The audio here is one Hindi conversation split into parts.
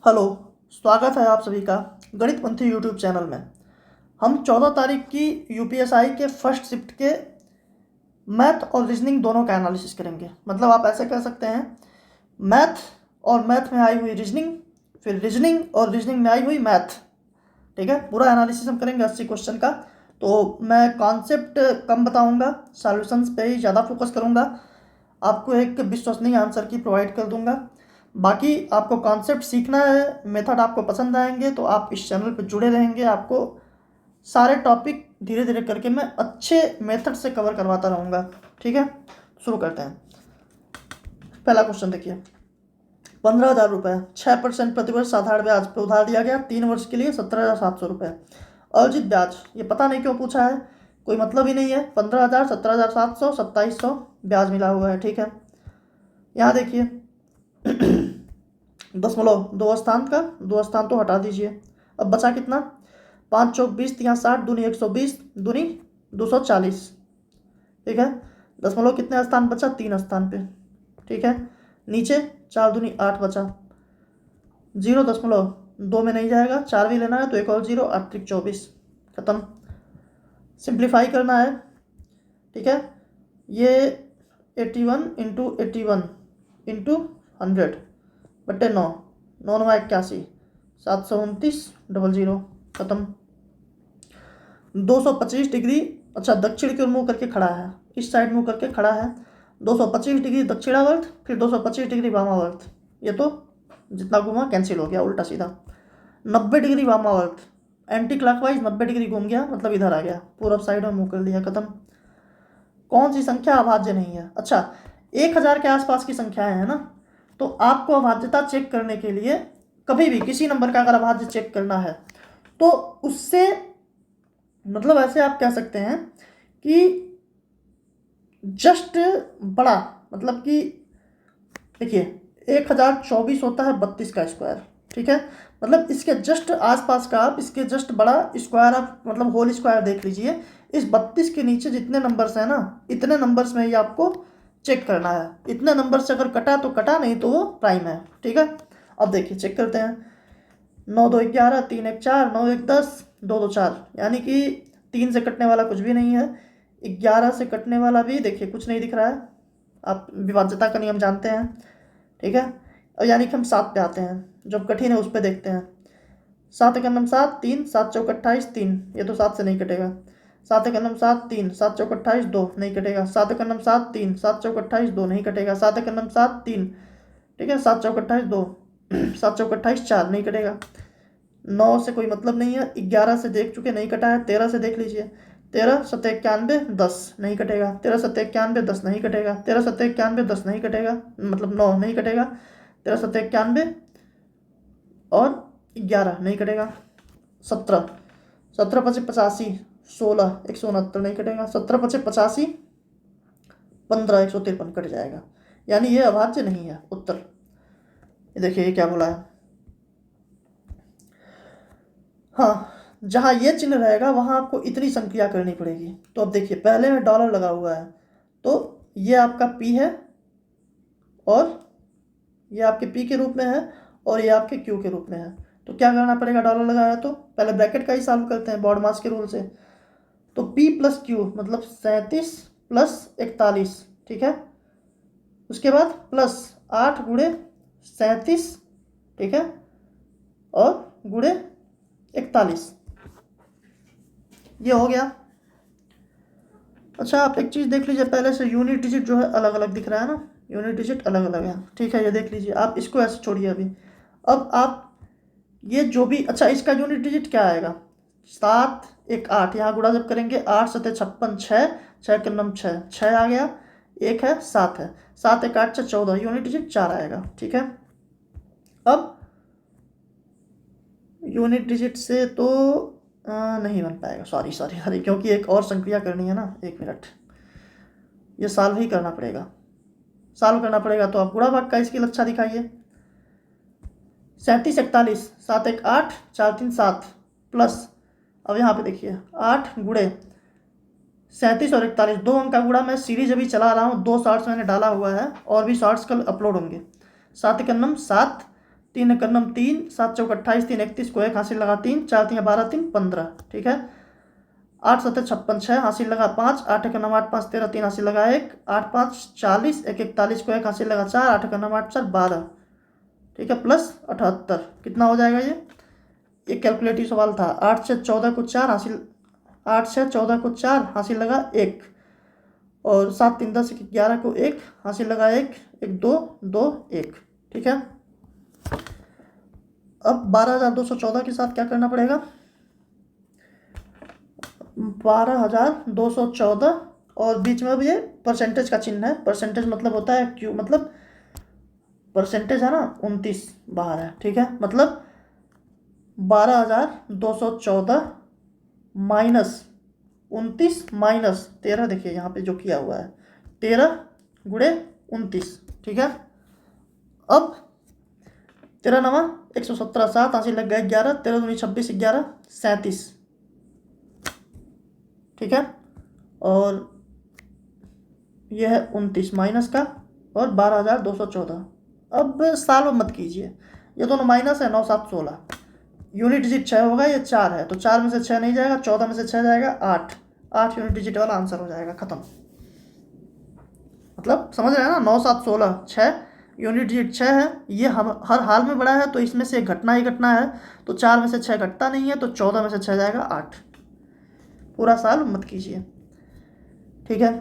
हेलो। स्वागत है आप सभी का गणित पंथी यूट्यूब चैनल में। हम 14 तारीख की यूपीएसआई के फर्स्ट शिफ्ट के मैथ और रीजनिंग दोनों का एनालिसिस करेंगे। मतलब आप ऐसे कह सकते हैं, मैथ और मैथ में आई हुई रीजनिंग, फिर रीजनिंग और रीजनिंग में आई हुई मैथ। ठीक है, पूरा एनालिसिस हम करेंगे 80 क्वेश्चन का। तो मैं कॉन्सेप्ट कम बताऊंगा, सॉल्यूशंस पे ही ज़्यादा फोकस करूंगा। आपको एक विश्वसनीय आंसर की प्रोवाइड कर दूंगा। बाकी आपको कॉन्सेप्ट सीखना है, मेथड आपको पसंद आएंगे तो आप इस चैनल पर जुड़े रहेंगे। आपको सारे टॉपिक धीरे धीरे करके मैं अच्छे मेथड से कवर करवाता रहूँगा। ठीक है, शुरू करते हैं। पहला क्वेश्चन देखिए, 15,000 रुपये 6% प्रतिवर्ष साधारण ब्याज पर उधार दिया गया 3 वर्ष के लिए 17,700 रुपये। अर्जित ब्याज ये पता नहीं क्यों पूछा है, कोई मतलब ही नहीं है। 15,000, 17,700, 2,700 ब्याज मिला हुआ है। ठीक है, यहाँ देखिए 0.2 स्थान का 2 स्थान तो हटा दीजिए। अब बचा कितना, 5 चौक 20, 3 60, दूनी 120, दूनी 240। ठीक है, दशमलव कितने स्थान बचा, 3 स्थान पे। ठीक है, नीचे 4 दूनी 8 बचा। 0.2 में नहीं जाएगा, 4 भी लेना है तो एक और 0, 8 24, खत्म। सिंप्लीफाई करना है। ठीक है, ये 81 इंटू 81 इंटू 100 बट्टे 9, 9 9 81, 729 00, खत्म। 225 डिग्री, अच्छा दक्षिण की ओर मुँह करके खड़ा है, इस साइड मुँह करके खड़ा है। 225 डिग्री दक्षिणावर्त, फिर 225 डिग्री वामावर्त। ये तो जितना घुमा कैंसिल हो गया, उल्टा सीधा। 90 डिग्री वामावर्त, एंटी क्लॉकवाइज 90 डिग्री घूम गया, मतलब इधर आ गया, पूरब साइड में मुँह कर दिया, खत्म। कौन सी संख्या अभाज्य नहीं है, अच्छा 1000 के आसपास की संख्याएं है ना, तो आपको अभाज्यता चेक करने के लिए कभी भी किसी नंबर का अगर अभाज्य चेक करना है तो उससे मतलब ऐसे आप कह सकते हैं कि जस्ट बड़ा, मतलब कि देखिए 1024 होता है 32 का स्क्वायर। ठीक है, मतलब इसके जस्ट आसपास का आप इसके जस्ट बड़ा स्क्वायर आप मतलब होल स्क्वायर देख लीजिए। इस 32 के नीचे जितने नंबर्स हैं ना, इतने नंबर्स में ही आपको चेक करना है। इतने नंबर से अगर कटा तो कटा, नहीं तो वो प्राइम है। ठीक है, अब देखिए चेक करते हैं। 9 2 11, 3 1 4, 9 1 10, 2 2 4, यानी कि 3 से कटने वाला कुछ भी नहीं है। 11 से कटने वाला भी देखिए कुछ नहीं दिख रहा है, आप विभाज्यता का नियम जानते हैं। ठीक है, और यानी कि हम 7 पे आते हैं, जब कठिन है उस पर देखते हैं। 7 एक 7, 3 7 चौक 28, 3, ये तो 7 से नहीं कटेगा। 7 एक 7, 3 7 चौक 28, 2 नहीं कटेगा। 7 एक 7, 3 7 चौक 28, 2 नहीं कटेगा। 7 एक 7, 3, ठीक है, 7 चौक 28, 2, 7 चौक 28, 4 नहीं कटेगा। 9 से कोई मतलब नहीं है, 11 से देख चुके नहीं कटा है। 13 से देख लीजिए, 13 7 91, 10 नहीं कटेगा। 13 7 91, 10 नहीं कटेगा। 13 7 91, 10 नहीं कटेगा, मतलब 9 नहीं कटेगा। 13 7 91 और 11 नहीं कटेगा। 17 17 5 85, 16 169 नहीं कटेगा। 17 5 85, 15 153 कट जाएगा, यानी ये अभाज्य नहीं है उत्तर। ये देखिए ये क्या बोला है, हाँ जहाँ ये चिन्ह रहेगा वहाँ आपको इतनी संक्रिया करनी पड़ेगी। तो अब देखिए पहले में डॉलर लगा हुआ है, तो ये आपका P है और ये आपके P के रूप में है और ये आपके Q के रूप में है। तो क्या करना पड़ेगा, डॉलर लगाया तो पहले ब्रैकेट का ही सॉल्व करते हैं बॉड मास के रूल से। तो P प्लस Q मतलब 37 प्लस 41, ठीक है, उसके बाद प्लस 8 गुणे 37, ठीक है, और गुणे 41, ये हो गया। अच्छा आप एक चीज़ देख लीजिए, पहले से यूनिट डिजिट जो है अलग अलग दिख रहा है ना, यूनिट डिजिट अलग अलग है। ठीक है, ये देख लीजिए आप, इसको ऐसे छोड़िए अभी। अब आप ये जो भी, अच्छा इसका यूनिट डिजिट क्या आएगा, 7 1 8, यहाँ गुणा जब करेंगे 8 7 56, 6 6 के नम 6, 6 आ गया, एक है 7 है, 7 1 8 6 14, यूनिट डिजिट 4 आएगा। ठीक है, अब यूनिट डिजिट से तो नहीं बन पाएगा, सॉरी सॉरी सॉरी, क्योंकि एक और संक्रिया करनी है ना, 1 मिनट, ये सॉल्व ही करना पड़ेगा। सॉल्व करना पड़ेगा तो आप गुणा भाग का स्केल अच्छा दिखाइए। 37 41, 7 1 8, 4 3 7 प्लस, अब यहाँ पे देखिए 8 गुणे 37 और 41, 2 अंक का गुणा। मैं सीरीज अभी चला रहा हूँ, 2 शॉर्ट्स मैंने डाला हुआ है और भी शॉर्ट्स कल अपलोड होंगे। 7 1 7 3 एक नम 3, 7 चौक 28, 3 31 को 1 हासिल लगा 3, 4 3 12 3 15, ठीक है। 8 7 56 6 हासिल लगा 5, 8 एक नम 8 5 13, 3 हासिल लगा 1, 8 5 40, 1 41 को 1 हासिल लगा 4, 8 एक नम 8 4 12, ठीक है, प्लस 78 कितना हो जाएगा ये कैलकुलेटिव सवाल था। 8 से 14 को 4 हासिल, 8 से 14 को 4 हासिल लगा 1, और 7 3 10 11 को 1 हासिल लगा 1 1 2 2 1, ठीक है। अब 12,214 के साथ क्या करना पड़ेगा, 12,214 और बीच में अब ये परसेंटेज का चिन्ह है। परसेंटेज मतलब होता है क्यू, मतलब परसेंटेज है ना, 29 बाहर है, ठीक है। मतलब 12,214 माइनस 29 माइनस 13, देखिए यहाँ पे जो किया हुआ है 13 गुणे 29, ठीक है। अब 13 नवा 117, 7 हासिल लग गया 11, 13 दूनी 26, 11 37, ठीक है। और यह है 29 माइनस का और 12,214। अब साल मत कीजिए, ये दोनों माइनस है, 9 7 16, यूनिट डिजिट 6 होगा, ये 4 है तो 4 में से 6 नहीं जाएगा, 14 में से 6 जाएगा 8, 8 यूनिट डिजिट वाला आंसर हो जाएगा, खत्म। मतलब समझ रहे हैं ना, 9 7 16 6 यूनिट डिजिट 6 है, ये हम हर हाल में बड़ा है तो इसमें से घटना ही घटना है, तो 4 में से 6 घटता नहीं है तो 14 में से 6 जाएगा 8। पूरा साल मत कीजिए, ठीक है।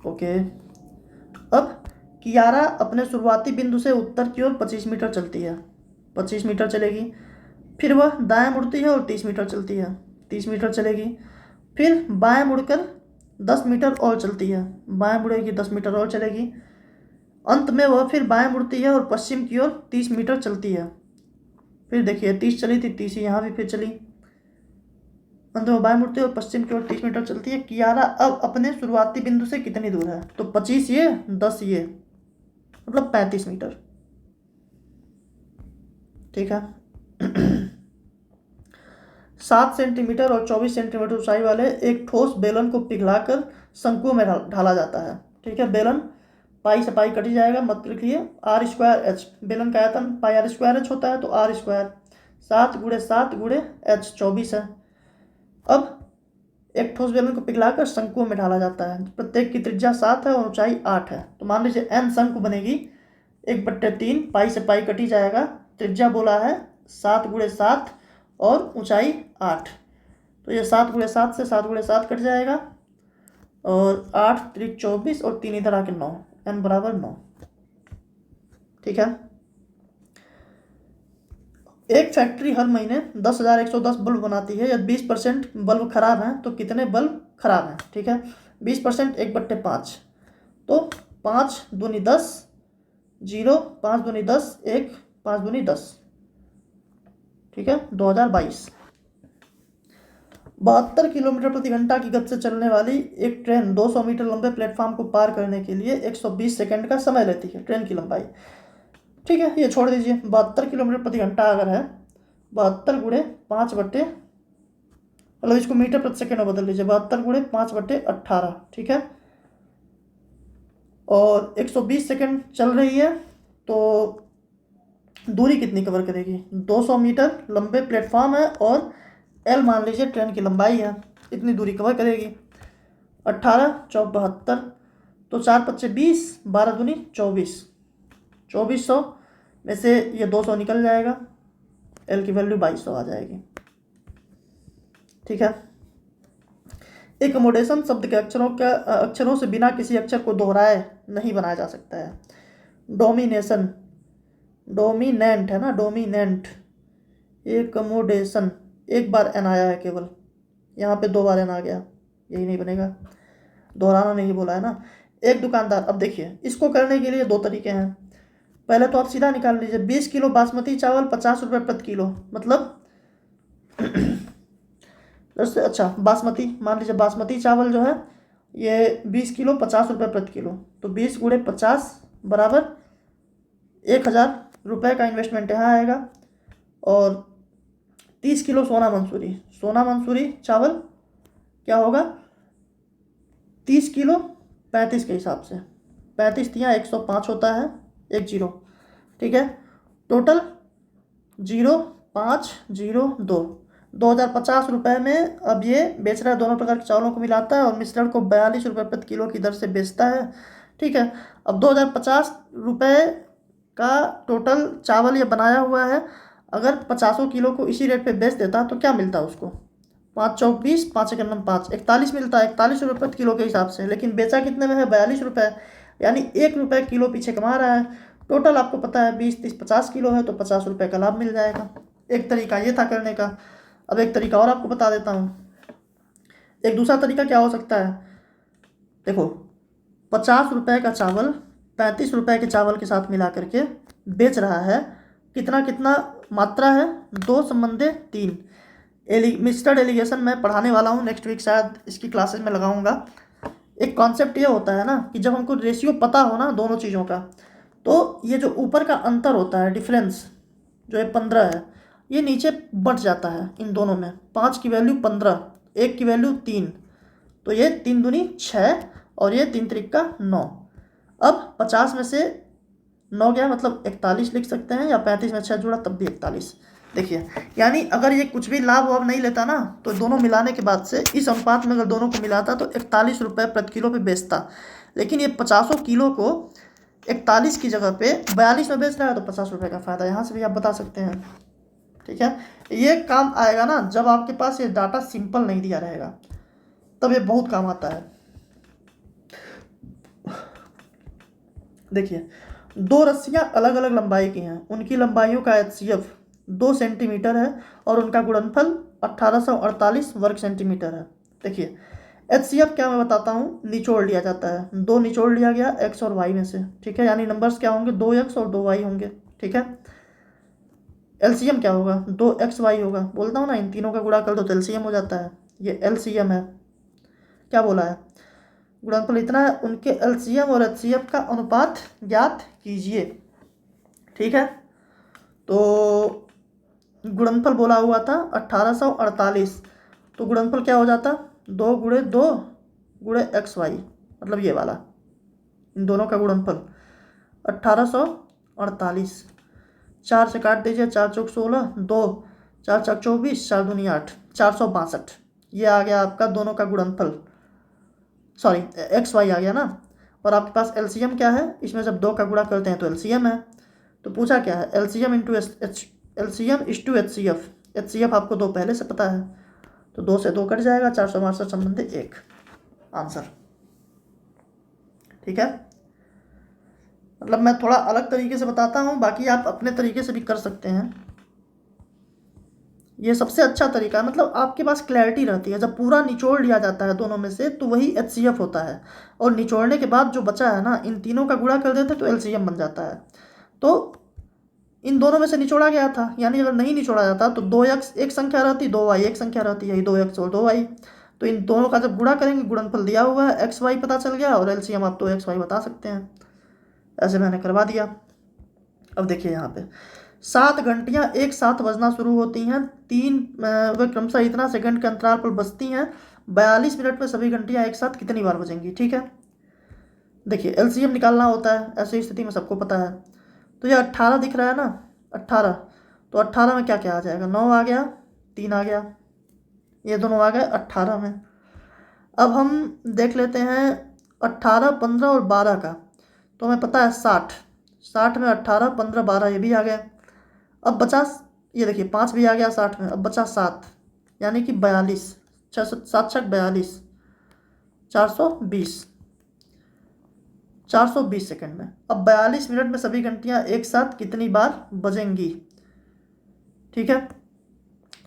ओके। अब कियारा अपने शुरुआती बिंदु से उत्तर की ओर 25 मीटर चलती है, 25 मीटर चलेगी, फिर वह दाएं मुड़ती है और 30 मीटर चलती है, 30 मीटर चलेगी, फिर बाएं मुड़कर 10 मीटर और चलती है, बाएं मुड़ेगी 10 मीटर और चलेगी, अंत में वह फिर बाएं मुड़ती है और पश्चिम की ओर 30 मीटर चलती है। फिर देखिए 30 चली थी, 30 यहाँ भी फिर चली, अंत में बाएं मुड़ती है और पश्चिम की ओर 30 मीटर चलती है। कियारा अब अपने शुरुआती बिंदु से कितनी दूर है, तो 25 ये 10 ये, मतलब 35 मीटर, ठीक है। 7 सेंटीमीटर और 24 सेंटीमीटर ऊंचाई वाले एक ठोस बेलन को पिघलाकर शंकु में ढाला जाता है, ठीक है। बेलन पाई से पाई कटी जाएगा, मत लिखिए, आर स्क्वायर एच, बेलन का आयतन पाई आर स्क्वायर एच होता है, तो आर स्क्वायर 7 गुणे 7 गुणे एच 24 है। अब एक ठोस बेलन को पिघलाकर शंकुओं में ढाला जाता है, प्रत्येक की त्रिज्या 7 है और ऊंचाई 8 है, तो मान लीजिए एन शंकु बनेगी 1/3, पाई से पाई कटी जाएगा, त्रिज्या बोला है 7 गुणे 7 और ऊंचाई 8, तो ये 7 गुणे 7 से 7 गुणे 7 कट जाएगा, और 8 3 24 और 3 इधर आके 9, एन बराबर 9, ठीक है। एक फैक्ट्री हर महीने 10,110 बल्ब बनाती है, यदि 20% बल्ब खराब हैं तो कितने बल्ब खराब हैं, ठीक है। 20% 1/5, तो 5 दूनी 10, 0 5 दूनी 10, 1 5 दूनी 10, ठीक है। 2022। 72 किलोमीटर प्रति घंटा की गति से चलने वाली एक ट्रेन 200 मीटर लंबे प्लेटफॉर्म को पार करने के लिए 120 सेकंड का समय लेती है, ट्रेन की लंबाई, ठीक है। ये छोड़ दीजिए, 72 किलोमीटर प्रति घंटा अगर है, 72 गुणे 5 बट्टे, मतलब इसको मीटर प्रति सेकंड में बदल लीजिए, 72 गुणे 5/18, ठीक है। और 120 सेकंड चल रही है, तो दूरी कितनी कवर करेगी, 200 मीटर लंबे प्लेटफॉर्म है और एल मान लीजिए ट्रेन की लंबाई है, इतनी दूरी कवर करेगी। 18 चौक 72, तो 4 5 20, 12 दूनी 24, 2400 में से ये 200 निकल जाएगा, एल की वैल्यू 2200 आ जाएगी, ठीक है। एकमोडेशन शब्द के अक्षरों से बिना किसी अक्षर को दोहराए नहीं बनाया जा सकता है। डोमिनेशन, डोमिनेंट है ना, डोमिनेंट, एकमोडेशन, एक बार एन आया है केवल, यहाँ पे 2 बार एन आ गया, यही नहीं बनेगा, दोहराना नहीं बोला है ना। एक दुकानदार, अब देखिए इसको करने के लिए 2 तरीके हैं, पहले तो आप सीधा निकाल लीजिए, 20 किलो बासमती चावल 50 रुपये प्रति किलो, मतलब अच्छा बासमती, मान लीजिए बासमती चावल जो है ये 20 किलो 50 रुपये प्रति किलो, तो 20 गुणे 50 बराबर 1,000 रुपये का इन्वेस्टमेंट यहाँ आएगा। और 30 किलो सोना मंसूरी, सोना मंसूरी चावल क्या होगा, 30 किलो 35 के हिसाब से, 35 तियाँ 105 होता है, 10, ठीक है। टोटल 0502, 2050 रुपये में अब ये बेच रहा है। दोनों प्रकार के चावलों को मिलाता है और मिश्रण को 42 रुपये प्रति किलो की दर से बेचता है, ठीक है। अब 2050 रुपये का टोटल चावल ये बनाया हुआ है। अगर 50 किलो को इसी रेट पे बेच देता तो क्या मिलता उसको? 5 चौक 20, 5 एक 5, 41 मिलता है, 41 रुपये प्रति किलो के हिसाब से। लेकिन बेचा कितने में है? 42 रुपये, यानी 1 रुपये किलो पीछे कमा रहा है। टोटल आपको पता है 20, 30, 50 किलो है तो 50 रुपये का लाभ मिल जाएगा। एक तरीका ये था करने का। अब एक तरीका और आपको बता देता हूँ। एक दूसरा तरीका क्या हो सकता है? देखो, 50 रुपये का चावल 35 रुपये के चावल के साथ मिला करके बेच रहा है। कितना कितना मात्रा है? 2/3। मिस्टर एलिगेशन मैं पढ़ाने वाला हूँ, नेक्स्ट वीक शायद इसकी क्लासेस में लगाऊंगा। एक कॉन्सेप्ट ये होता है ना कि जब हमको रेशियो पता हो ना दोनों चीज़ों का, तो ये जो ऊपर का अंतर होता है, डिफरेंस जो है 15 है, ये नीचे बढ़ जाता है इन दोनों में। 5 की वैल्यू 15, 1 की वैल्यू 3, तो ये 3 दूनी 6 और ये 3 त्रिक 9। अब 50 में से 9 गया, मतलब 41 लिख सकते हैं, या 35 में 6 जुड़ा तब भी 41। देखिए, यानी अगर ये कुछ भी लाभ वाभ नहीं लेता ना, तो दोनों मिलाने के बाद से इस अनुपात में अगर दोनों को मिलाता तो 41 रुपये प्रति किलो पे बेचता। लेकिन ये 50 किलो को 41 की जगह पे 42 में बेच रहा है, तो 50 रुपये का फ़ायदा यहाँ से भी आप बता सकते हैं, ठीक है। ये काम आएगा ना जब आपके पास ये डाटा सिंपल नहीं दिया रहेगा, तब ये बहुत काम आता है। देखिए, 2 रस्सियाँ अलग अलग लंबाई की हैं, उनकी लंबाइयों का HCF 2 सेंटीमीटर है और उनका गुणनफल 1848 वर्ग सेंटीमीटर है। देखिए, HCF क्या मैं बताता हूँ, निचोड़ लिया जाता है। 2 निचोड़ लिया गया x और y में से, ठीक है, यानी नंबर्स क्या होंगे? 2x और 2y होंगे, ठीक है। LCM क्या होगा? 2xy होगा। बोलता हूँ ना, इन तीनों का गुणा कर दो तो LCM हो जाता है। ये LCM है। क्या बोला है? गुणनफल इतना है, उनके LCM और HCF का अनुपात ज्ञात कीजिए, ठीक है। तो गुणनफल बोला हुआ था 1848, तो गुणनफल क्या हो जाता? 2 गुणे 2 गुणे XY, मतलब ये वाला, इन दोनों का गुणनफल 1848। 4 से काट दीजिए, 4 चौक 16, 2 4 चौक 24, 4 दूनी 8, 462। ये आ गया आपका दोनों का गुणनफल, सॉरी XY आ गया ना। और आपके पास LCM क्या है? इसमें जब 2 का गुणा करते हैं तो LCM है। तो पूछा क्या है? LCM इंटू LCM इस टू HCF। HCF आपको 2 पहले से पता है, तो 2 से 2 कट जाएगा, 462 संबंधी 1 आंसर, ठीक है। मतलब मैं थोड़ा अलग तरीके से बताता हूँ, बाकी आप अपने तरीके से भी कर सकते हैं। ये सबसे अच्छा तरीका है, मतलब आपके पास क्लैरिटी रहती है। जब पूरा निचोड़ लिया जाता है दोनों में से, तो वही HCF होता है, और निचोड़ने के बाद जो बचा है ना, इन तीनों का गुणा कर देते तो LCM बन जाता है। तो इन दोनों में से निचोड़ा गया था, यानी अगर नहीं निचोड़ा जाता तो 2x एक संख्या रहती, 2y एक संख्या रहती, यही 2x और 2y। तो इन दोनों का जब गुणा करेंगे, गुणनफल दिया हुआ है, XY पता चल गया, और LCM आप 2xy बता सकते हैं। ऐसे मैंने करवा दिया। अब देखिए यहाँ पे 7 घंटियाँ एक साथ बजना शुरू होती हैं, 3 व क्रमशः इतना सेकंड के अंतराल पर बजती हैं। 42 मिनट में सभी घंटियाँ एक साथ कितनी बार बजेंगी, ठीक है। देखिए, LCM निकालना होता है, ऐसी स्थिति में सबको पता है। तो ये 18 दिख रहा है ना, 18, तो 18 में क्या क्या आ जाएगा? 9 आ गया, 3 आ गया, ये दोनों आ गए 18 में। अब हम देख लेते हैं 18, 15 और 12 का, तो हमें पता है 60 में 18, 15, 12 ये भी आ गए। अब बचा, ये देखिए 5 भी आ गया 60 में, अब बचा 7, यानी कि 42, 7 6 42, 420 सेकंड में। अब 42 मिनट में सभी घंटियां एक साथ कितनी बार बजेंगी, ठीक है।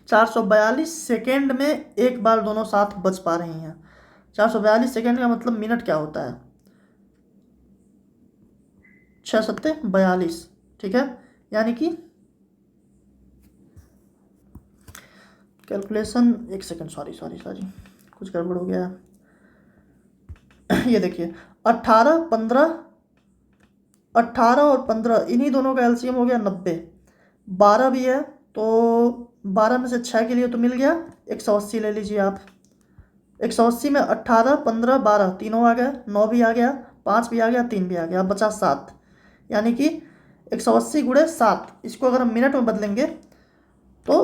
442 सेकंड में एक बार दोनों साथ बज पा रही हैं। 442 सेकंड का मतलब मिनट क्या होता है? 6 7 42, ठीक है। यानी कि कैलकुलेशन, एक सेकंड, सॉरी कुछ गड़बड़ हो गया। ये देखिए 18 और 15 इन्हीं दोनों का LCM हो गया 90। 12 भी है, तो 12 में से 6 के लिए तो मिल गया, 180 ले लीजिए आप। 180 में 18, 15, 12 तीनों आ गए, 9 भी आ गया, 5 भी आ गया, 3 भी आ गया, अब बचा 7, यानी कि 180 गुणे 7, इसको अगर हम मिनट में बदलेंगे तो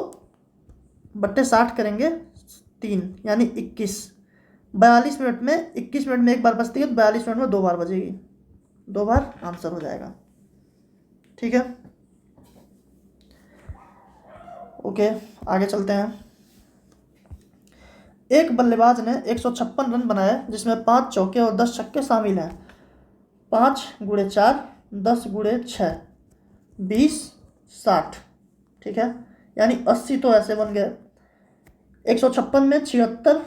बट्टे 60 करेंगे 3, यानी 21। 42 मिनट में, 21 मिनट में एक बार बजती है तो 42 मिनट में 2 बार बजेगी, 2 बार आंसर हो जाएगा। ठीक है, ओके आगे चलते हैं। एक बल्लेबाज ने 156 रन बनाए जिसमें 5 चौके और 10 छक्के शामिल हैं। 5 गुणे 4, 10 गुणे 6, 20, 60। ठीक है, यानी 80 तो ऐसे बन गए। 156 में 76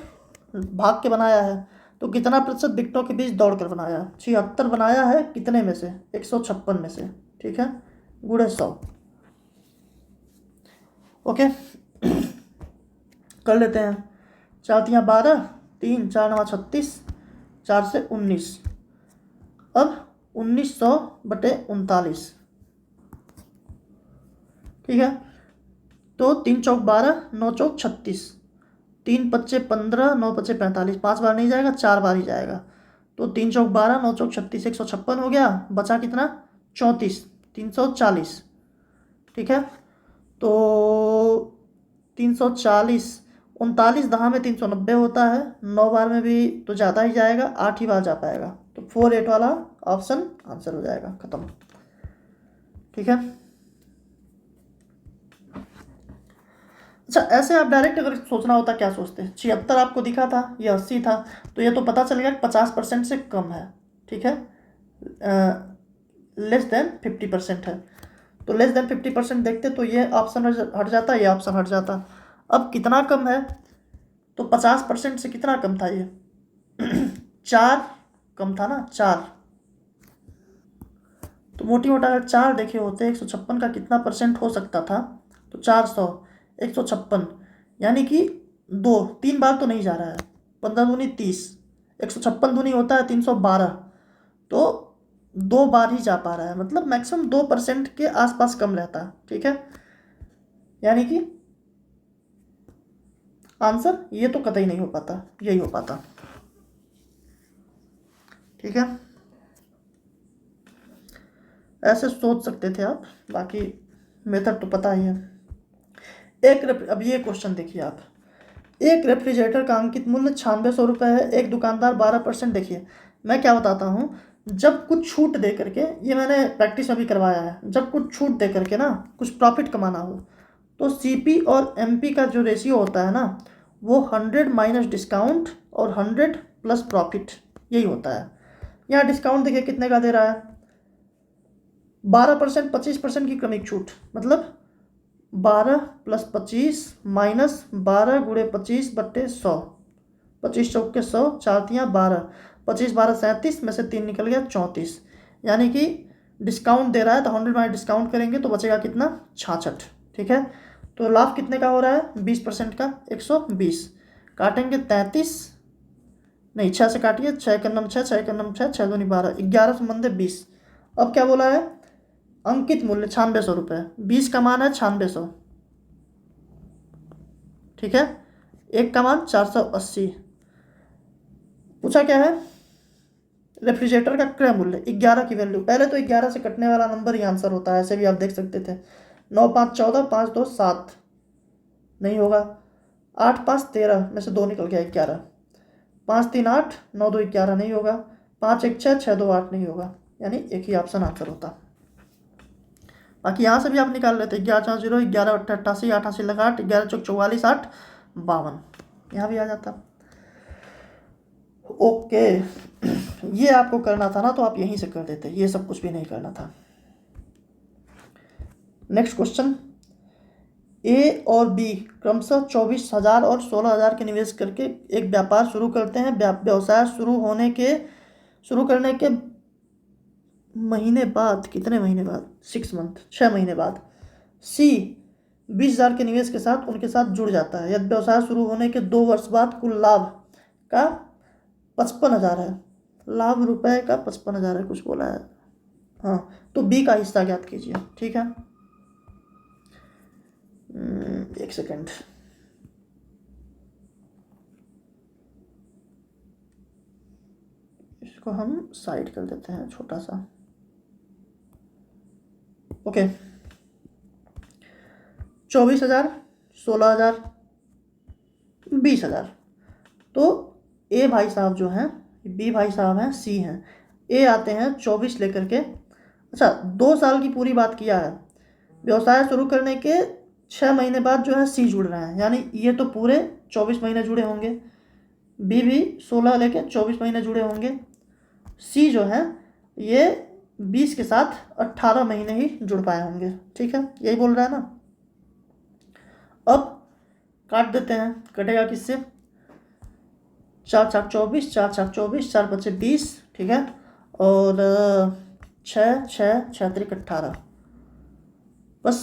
भाग के बनाया है, तो कितना प्रतिशत विकेटों के बीच दौड़ कर बनाया है? 76 बनाया है कितने में से? 156 में से। ठीक है, गुणे 100। ओके कर लेते हैं। 4 तियाँ 12, 3 4 9 36, 4 से 19। अब 1900 बटे 39। ठीक है, तो 3 चौक 12, 9 चौक 36, 3 पच्चे 15, 9 पच्चे 45, 5 बार नहीं जाएगा, 4 बार ही जाएगा। तो 3 चौक 12, 9 चौक 36, 156 हो गया, बचा कितना? 34, 340। ठीक है, तो 340, 39 दहा में 390 होता है, 9 बार में भी तो ज़्यादा ही जाएगा, 8 ही बार जा पाएगा, तो 48 वाला ऑप्शन आंसर हो जाएगा, खत्म। ठीक है, अच्छा ऐसे आप डायरेक्ट अगर सोचना होता क्या सोचते? 76 आपको दिखा था, ये 80 था, तो ये तो पता चल गया कि 50% से कम है। ठीक है, लेस देन 50% है, तो लेस देन 50% देखते तो ये ऑप्शन हट जाता, ये ऑप्शन हट जाता। अब कितना कम है? तो 50% से कितना कम था ये? 4 कम था ना, 4। तो मोटी मोटा अगर 4 देखे होते 156 का कितना परसेंट हो सकता था, तो 400, 156, यानी कि 3 बार तो नहीं जा रहा है। 15 दूनी 30, 156 दूनी होता है 312, तो 2 बार ही जा पा रहा है, मतलब मैक्सिमम 2% के आसपास कम रहता है। ठीक है, यानी कि आंसर ये तो कतई नहीं हो पाता, यही हो पाता। ठीक है, ऐसे सोच सकते थे आप, बाकी मेथड तो पता ही है। अब ये क्वेश्चन देखिए आप, एक रेफ्रिजरेटर का अंकित मूल्य 9600 रुपये है, एक दुकानदार 12%। देखिए मैं क्या बताता हूँ, जब कुछ छूट दे करके, ये मैंने प्रैक्टिस में भी करवाया है, जब कुछ छूट दे करके ना कुछ प्रॉफिट कमाना हो, तो सीपी और एमपी का जो रेशियो होता है ना, वो 100 माइनस डिस्काउंट और 100 प्लस प्रॉफिट, यही होता है। यहाँ डिस्काउंट देखिए कितने का दे रहा है? 12%, 25% की क्रमिक छूट, मतलब 12 प्लस 25 माइनस 12 गुणे 25 बट्टे 100, 25 चौके 100, 4 तियाँ 12, 25 12 37 में से 3 निकल गया 34, यानी कि डिस्काउंट दे रहा है तो 100 माइनस डिस्काउंट करेंगे तो बचेगा कितना? 66। ठीक है, तो लाभ कितने का हो रहा है? 20% का, 120। काटेंगे 33, नहीं 6 से काटिए, 6 का नम 6, 6 का नम 6, 6 दूनी 12, 11 संबंधे 20। अब क्या बोला है? अंकित मूल्य 9600 रुपये, 20 का मान है 9600। ठीक है, एक का मान 480। पूछा क्या है? रेफ्रिजरेटर का क्रय मूल्य 11 की वैल्यू, पहले तो 11 से कटने वाला नंबर ही आंसर होता है, ऐसे भी आप देख सकते थे। 9 5 14, 5 2 7, नहीं होगा। 8 5 13 में से 2 निकल गया 11, 5 3 8, 9 2 11, नहीं होगा। 5 1 6, 6 2 8, नहीं होगा, यानी एक ही ऑप्शन आंसर होता। बाकी यहाँ से भी आप निकाल लेते, 11 4 0, 11 8 88, 88 लगा 8, 11 चौक 44, 8 52, यहाँ भी आ जाता। ओके ये आपको करना था ना, तो आप यहीं से कर देते, ये सब कुछ भी नहीं करना था। नेक्स्ट क्वेश्चन, ए और बी क्रमशः 24,000 और 16,000 के निवेश करके एक व्यापार शुरू करते हैं। व्यवसाय शुरू करने के महीने बाद, कितने महीने बाद? 6 मंथ, 6 महीने बाद सी 20,000 के निवेश के साथ उनके साथ जुड़ जाता है। यदि व्यवसाय शुरू होने के 2 वर्ष बाद कुल लाभ का 55,000 है, लाभ रुपए का 55,000 है, कुछ बोला है। हाँ, तो बी का हिस्सा ज्ञात कीजिए। ठीक है, एक सेकेंड, इसको हम साइड कर देते हैं छोटा सा। ओके, 24,000, 16,000, 20,000। तो ए भाई साहब जो हैं, बी भाई साहब हैं, सी हैं, ए आते हैं 24 लेकर के। अच्छा, 2 साल की पूरी बात किया है। व्यवसाय शुरू करने के 6 महीने बाद जो है सी जुड़ रहे हैं, यानी ये तो पूरे 24 महीने जुड़े होंगे, बी भी 16 लेके 24 महीने जुड़े होंगे, सी जो है ये 20 के साथ 18 महीने ही जुड़ पाए होंगे। ठीक है, यही बोल रहा है ना। अब काट देते हैं, कटेगा किससे? 4 4 24, 4 4 24, 4 5 20, ठीक है, और 6 6 6 3 18, बस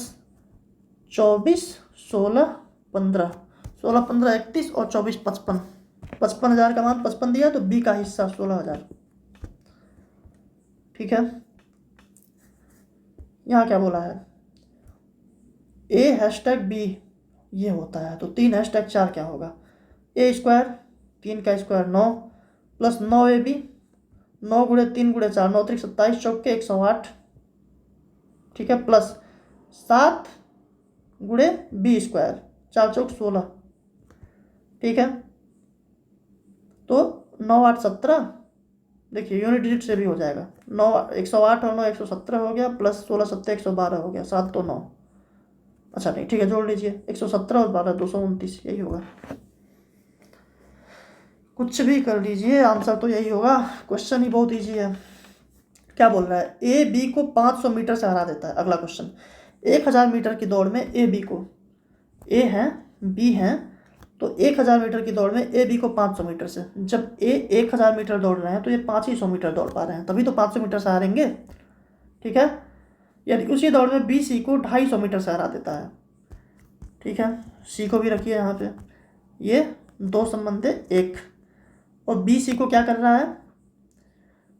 24 16 15, 16 15 31 और 24 55, 55,000 का मान 55 दिया, तो बी का हिस्सा 16,000। ठीक है, यहाँ क्या बोला है? ए हैशटैग बी ये होता है, तो 3 हैशटैग 4 क्या होगा? ए स्क्वायर, 3 का स्क्वायर 9, प्लस 9 ए बी, 9 गुणे 3 गुणे 4, 9 3 27, चौके 108, ठीक है, प्लस 7 गुणे बी स्क्वायर, 4 चौक 16, ठीक है, तो 9 8 17, देखिए यूनिट डिजिट से भी हो जाएगा, 9 108 और 9 117 हो गया, प्लस 16 7 112 हो गया, 7 तो 9, अच्छा नहीं ठीक है, जोड़ लीजिए 117 और 12 229, यही होगा। कुछ भी कर लीजिए, आंसर तो यही होगा। क्वेश्चन ही बहुत इजी है। क्या बोल रहा है? ए बी को 500 मीटर से हरा देता है। अगला क्वेश्चन, 1000 मीटर की दौड़ में ए बी को, ए है बी है, तो 1000 मीटर की दौड़ में ए बी को 500 मीटर से, जब ए 1000 मीटर दौड़ रहे हैं तो ये 500 मीटर दौड़ पा रहे हैं, तभी तो 500 मीटर से हारेंगे। ठीक है, यदि उसी दौड़ में बी सी को 250 मीटर से हरा देता है, ठीक है, सी को भी रखिए यहाँ पे, ये दो संबंध है एक, और बी सी को क्या कर रहा है?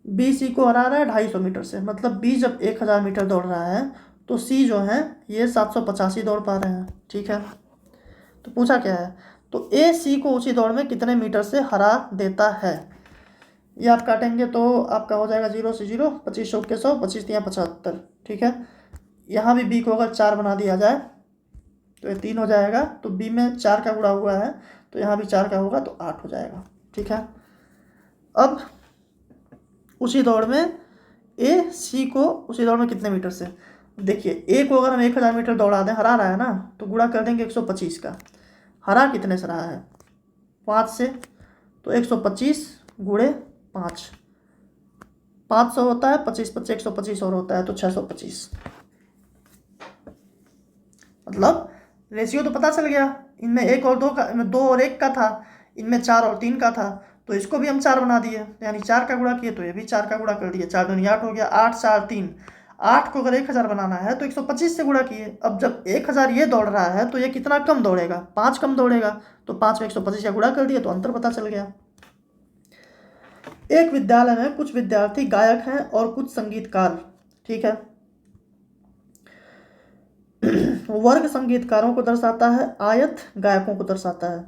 बी सी को हरा रहा है 250 मीटर से, मतलब बी जब 1000 मीटर दौड़ रहा है तो सी जो है ये 785 दौड़ पा रहे हैं। ठीक है, तो पूछा क्या है? तो ए सी को उसी दौड़ में कितने मीटर से हरा देता है? ये आप काटेंगे तो आपका हो जाएगा 0 से 0, 25 चौके 100, 25 तियाँ 75। ठीक है, यहाँ भी बी को अगर 4 बना दिया जाए तो ये 3 हो जाएगा, तो बी में 4 का गुणा हुआ है तो यहाँ भी 4 का होगा तो 8 हो जाएगा। ठीक है, अब उसी दौड़ में ए सी को उसी दौड़ में कितने मीटर से? देखिए ए को अगर हम 1000 मीटर दौड़ा दें, हरा रहा है ना, तो गुणा कर देंगे 125 का। हरा कितने से रहा है? 5 से, तो 125 गुणे 5, 500 होता है, 25 25 125 और होता है तो 625। मतलब रेशियो तो पता चल गया, इनमें 1 और 2 का, इनमें 2 और 1 का था, इनमें 4 और 3 का था, तो इसको भी हम 4 बना दिए, यानी 4 का गुणा किए तो ये भी 4 का गुणा कर दिए, 4 दूनी 8 हो गया, 8 4 3, 8 को अगर 1000 बनाना है तो 125 से गुणा किए। अब जब 1000 ये दौड़ रहा है तो ये कितना कम दौड़ेगा? 5 कम दौड़ेगा, तो 5 में 125 का गुणा कर दिए तो अंतर पता चल गया। एक विद्यालय में कुछ विद्यार्थी गायक हैं और कुछ संगीतकार। ठीक है, वर्ग संगीतकारों को दर्शाता है, आयत गायकों को दर्शाता है।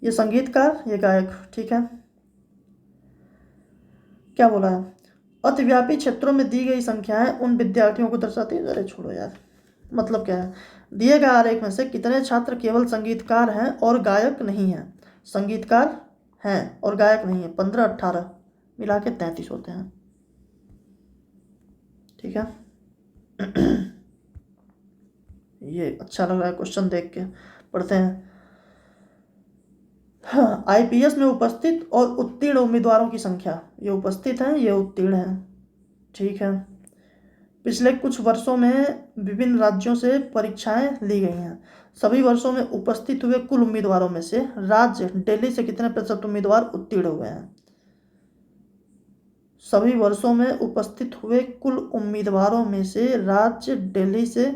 ये संगीतकार, ये गायक। ठीक है, क्या बोला है? अतिव्यापी क्षेत्रों में दी गई संख्याएं उन विद्यार्थियों को दर्शाती है। अरे छोड़ो यार, मतलब क्या है? दिए गए आरेख में से कितने छात्र केवल संगीतकार हैं और गायक नहीं हैं? संगीतकार हैं और गायक नहीं है, 15 18 मिला के 33 होते हैं। ठीक है, ये अच्छा लग रहा है क्वेश्चन देख के, पढ़ते हैं। हाँ, आईपीएस में उपस्थित और उत्तीर्ण उम्मीदवारों की संख्या, ये उपस्थित हैं, ये उत्तीर्ण हैं। ठीक है, पिछले कुछ वर्षों में विभिन्न राज्यों से परीक्षाएं ली गई हैं। सभी वर्षों में उपस्थित हुए कुल उम्मीदवारों में से राज्य दिल्ली से कितने प्रतिशत उम्मीदवार उत्तीर्ण हुए हैं? सभी वर्षों में उपस्थित हुए कुल उम्मीदवारों में से राज्य दिल्ली से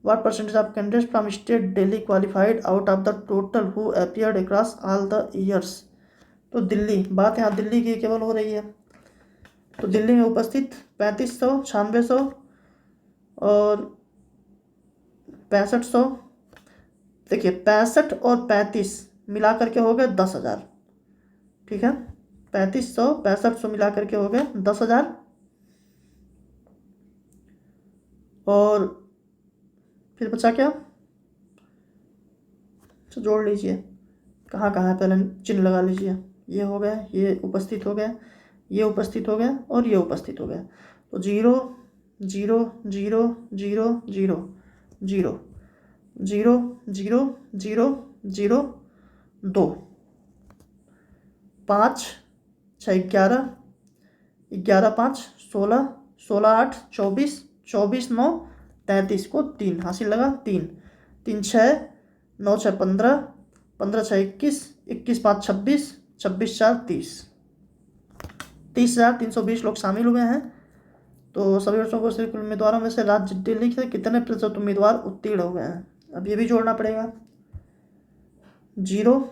what percentage of candidates from state Delhi qualified out of the total who appeared across all the years? तो दिल्ली, बात यहाँ दिल्ली की केवल हो रही है, तो दिल्ली में उपस्थित 3500 9600 और 6500, देखिए 65 और 35 मिला करके हो गए 10,000। ठीक है, 3500 6500 मिला करके हो गए 10,000। और फिर बचा क्या, तो जोड़ लीजिए, कहाँ कहाँ है पहले चिन्ह लगा लीजिए। ये हो गया, ये उपस्थित हो गया, ये उपस्थित हो गया और ये उपस्थित हो गया। तो 0 0 0 0 0 0 0 0 0 0 2 5 6 11 11 5 16 16 8 24 24 9 33 को 3 हासिल लगा, 3 3 6 9 6 15 15 6 21 21 5 26 26 4 30 30,320 लोग शामिल हुए हैं। तो सभी वर्षों को सिर्फ उम्मीदवारों में से राज्य दिल्ली के कितने प्रतिशत उम्मीदवार उत्तीर्ण हो गए हैं। अब ये भी जोड़ना पड़ेगा, 0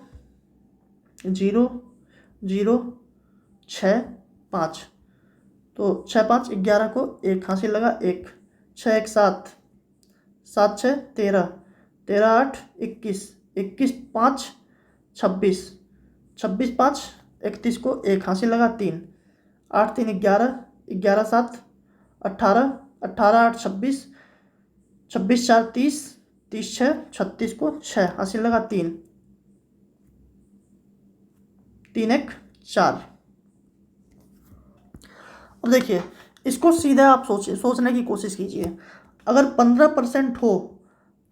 0 0 6 5, तो 6 5 11 को 1 हासिल लगा, 1 6 1 7 7 6 13 13 8 21 21 5 26 26 5 31 को 1 हासिल लगा, 3 8 3 11 11 7 18 18 8 26 26 4 30 30 6 36 को 6 हासिल लगा, 3 3 1 4। अब देखिए, इसको सीधा आप सोचने की कोशिश कीजिए। अगर 15% हो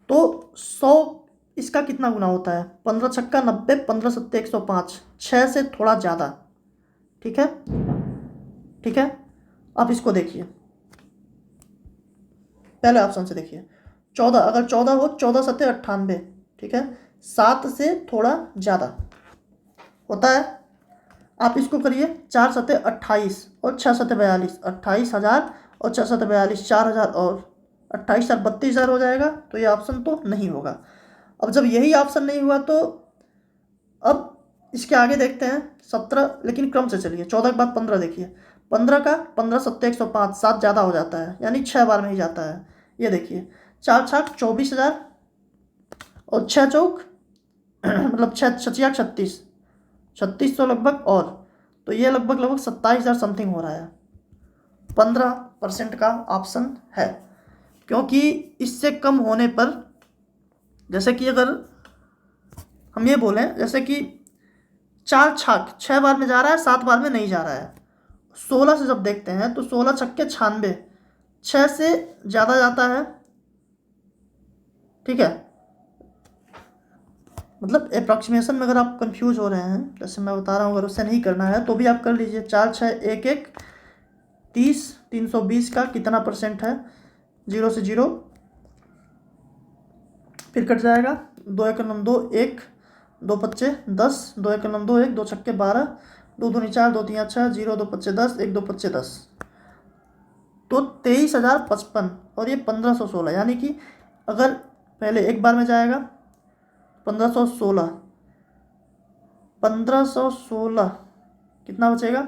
तो 100 इसका कितना गुना होता है, 15 छक्का 90, 15 सत्ते 105, 6 से थोड़ा ज़्यादा। ठीक है, ठीक है। आप इसको देखिए, पहले ऑप्शन से देखिए, 14, अगर 14 हो, 14 सत्ते 98, ठीक है, 7 से थोड़ा ज़्यादा होता है। आप इसको करिए, 4 सत्ते 28 और 6 सत्ते 42, 28,000 और 6 सत्ते 42, 4,000 और 28 4 32,000 हो जाएगा। तो ये ऑप्शन तो नहीं होगा। अब जब यही ऑप्शन नहीं हुआ तो अब इसके आगे देखते हैं, 17, लेकिन क्रम से चलिए, 14 के बाद 15 देखिए, 15 का 15 सत्ते 105, 7 ज़्यादा हो जाता है, यानी 6 बार में ही जाता है। ये देखिए, 4 छाक 24,000 और 6 चौक मतलब 6 छचिया 36, 3600 लगभग, और तो ये लगभग 27,000 समथिंग हो रहा है। 15% का ऑप्शन है, क्योंकि इससे कम होने पर, जैसे कि अगर हम ये बोलें, जैसे कि 4 छक्के 6 बार में जा रहा है, 7 बार में नहीं जा रहा है। 16 से जब देखते हैं तो 16 छक्के 96, 6 से ज़्यादा जाता है। ठीक है, मतलब अप्रॉक्सीमेशन में अगर आप कंफ्यूज हो रहे हैं, जैसे मैं बता रहा हूँ, अगर उससे नहीं करना है तो भी आप कर लीजिए। 4 6 1 1 30, 320 का कितना परसेंट है, 0 से 0 फिर कट जाएगा, 2 1 9 2 1 2 पच्चे 10, 2 1 9 2 1 2 छक्के 12, 2 दूनी 4 2 3 6 0 2 पच्चे 10 1 2 पच्चे 10, तो 23,055 और ये 1516, यानी कि अगर पहले एक बार में जाएगा 1516, 1516 कितना बचेगा,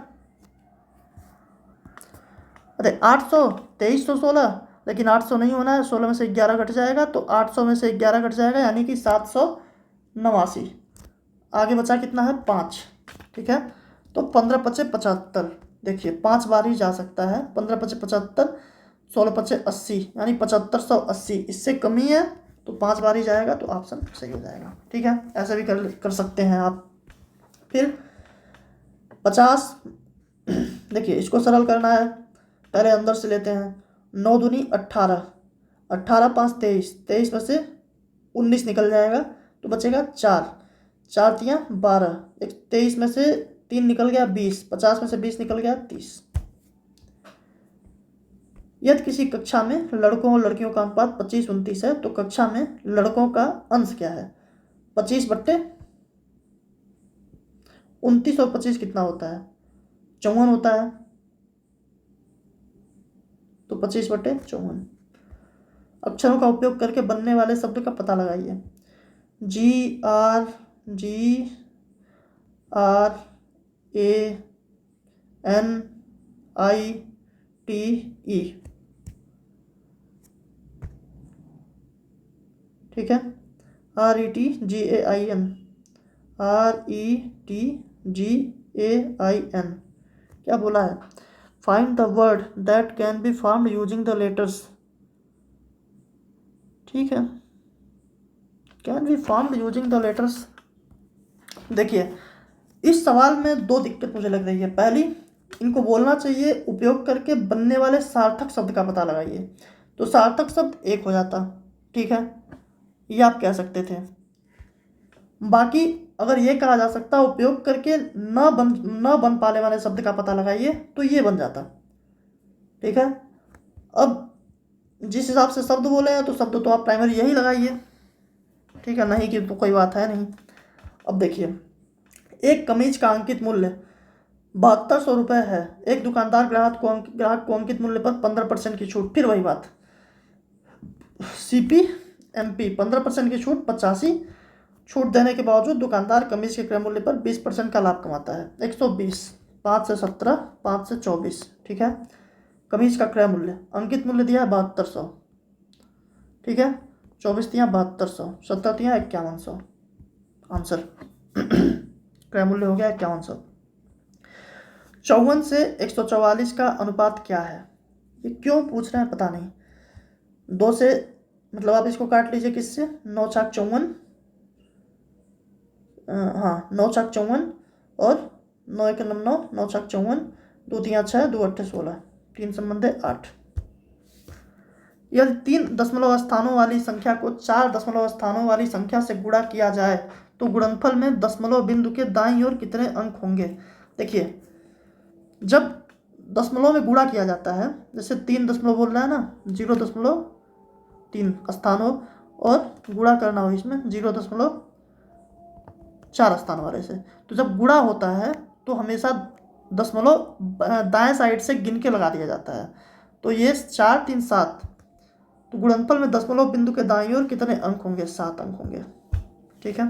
अरे 800, 2316, लेकिन 800 नहीं होना है, 16 में से 11 घट जाएगा, तो 800 में से 11 घट जाएगा, यानी कि 789। आगे बचा कितना है, 5। ठीक है, तो 15 पचे 75, देखिए 5 बार ही जा सकता है, 15 पचे 75, 16 पचे 80, यानी 7580। इससे कमी है तो 5 बार ही जाएगा, तो ऑप्शन सही हो जाएगा। ठीक है, ऐसे भी कर सकते हैं आप। फिर 50, देखिए इसको सरल करना है, पहले अंदर से लेते हैं, 9 दूनी 18, 18 5 23, 23 में से 19 निकल जाएगा, तो बचेगा 4, 4 तियाँ 12, 23 में से 3 निकल गया 20, 50 में से 20 निकल गया 30। यदि किसी कक्षा में लड़कों और लड़कियों का अनुपात 25 29 है, तो कक्षा में लड़कों का अंश क्या है, 25 बट्टे 29 और 25 कितना होता है, 54 होता है, तो 25 बट्टे 54। अक्षरों का उपयोग करके बनने वाले शब्द का पता लगाइए, GRANITE, ठीक है, RETGAIN, RETGAIN, AIN। क्या बोला है? Find the word that can be formed using the letters. ठीक है, can be formed using the letters. देखिए, इस सवाल में दो दिक्कत मुझे लग रही है। पहली, इनको बोलना चाहिए उपयोग करके बनने वाले सार्थक शब्द का पता लगाइए, तो सार्थक शब्द एक हो जाता। ठीक है, ये आप कह सकते थे। बाकी अगर ये कहा जा सकता उपयोग करके न बन पाने वाले शब्द का पता लगाइए, तो ये बन जाता। ठीक है, अब जिस हिसाब से शब्द बोले हैं तो शब्द तो आप प्राइमरी यही लगाइए। ठीक है, नहीं कि तो कोई बात है नहीं। अब देखिए, एक कमीज का अंकित मूल्य 7200 रुपये है। एक दुकानदार ग्राहक को अंकित मूल्य पर 15% की छूट। फिर वही बात, CPMP 15% की छूट 85। छूट देने के बावजूद दुकानदार कमीज के क्रय मूल्य पर 20% का लाभ कमाता है। 120, 5 से 17, 5 से 24। ठीक है, कमीज का क्रय मूल्य, अंकित मूल्य दिया है 7200। ठीक है, 24 दिया 7200, 17 दिया 5100। आंसर क्रय मूल्य हो गया 5100। 54 से 144 का अनुपात क्या है? ये क्यों पूछ रहे हैं पता नहीं। 2 से मतलब आप इसको काट लीजिए किससे, 9 छाक 54, हाँ 9 छाक 54 और 9 एक 9, 9 छाक 54, 2 3 6, 2 8 16, 3 संबंध 8। यदि 3 दशमलव स्थानों वाली संख्या को 4 दशमलव स्थानों वाली संख्या से गुणा किया जाए तो गुणनफल में दशमलव बिंदु के दाईं ओर कितने अंक होंगे? देखिए, जब दशमलव में गुणा किया जाता है, जैसे 3 दशमलव बोल रहा है ना, 0.3 स्थान हो और गुणा करना हो इसमें 0.4 स्थान वाले से, तो जब गुणा होता है तो हमेशा दशमलव दाएं साइड से गिन के लगा दिया जाता है। तो ये 4 3 7, तो गुणनफल में दशमलव बिंदु के दाईं ओर कितने अंक होंगे? 7 अंक होंगे। ठीक है,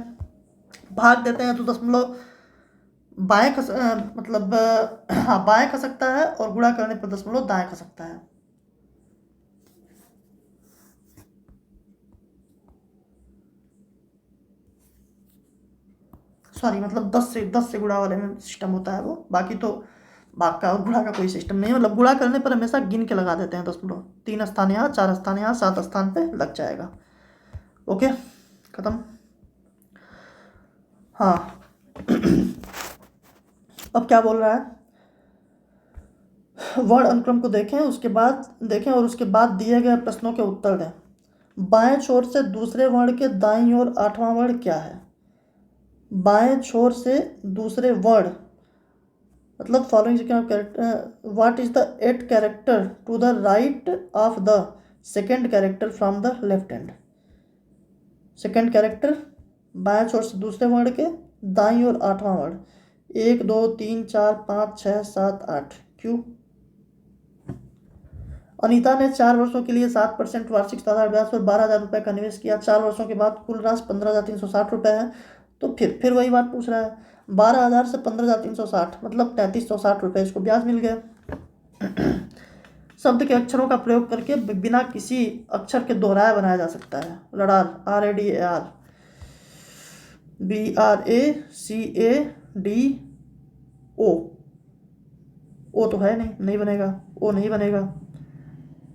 भाग देते हैं तो दशमलव बाएं मतलब हाँ बाएं खसकता है और गुणा करने पर दशमलव दाएं खसकता है। सॉरी, मतलब 10 से गुणा वाले में सिस्टम होता है वो, बाकी तो भाग का और गुणा का कोई सिस्टम नहीं है। मतलब गुणा करने पर हमेशा गिन के लगा देते हैं दशमलव, 3 स्थान यहाँ, 4 स्थान यहाँ, 7 स्थान पे लग जाएगा। ओके, खत्म। हाँ अब क्या बोल रहा है? वर्ण अनुक्रम को देखें और उसके बाद दिए गए प्रश्नों के उत्तर दें। बाएं छोर से दूसरे वर्ण के दाईं ओर 8वां वर्ण क्या है? बाएं छोर से दूसरे वर्ण मतलब following what is the 8th character to the right of the second character from the left hand. Second character बाएं छोर से दूसरे वर्ण के दाईं ओर 8वां वर्ण, 1 2 3 4 5 6 7 8। क्यों? अनीता ने 4 वर्षों के लिए 7% वार्षिक साधारण ब्याज पर 12,000 रुपये का निवेश किया। 4 वर्षों के बाद कुल राशि 15,360 रुपये है। तो फिर वही बात पूछ रहा है, 12,000 से 15,360 मतलब 3,360 रुपये इसको ब्याज मिल गया। शब्द के अक्षरों का प्रयोग करके बिना किसी अक्षर के दोहराया बनाया जा सकता है। लडार, RADAR, BRACADO, ओ तो है नहीं बनेगा, ओ नहीं बनेगा।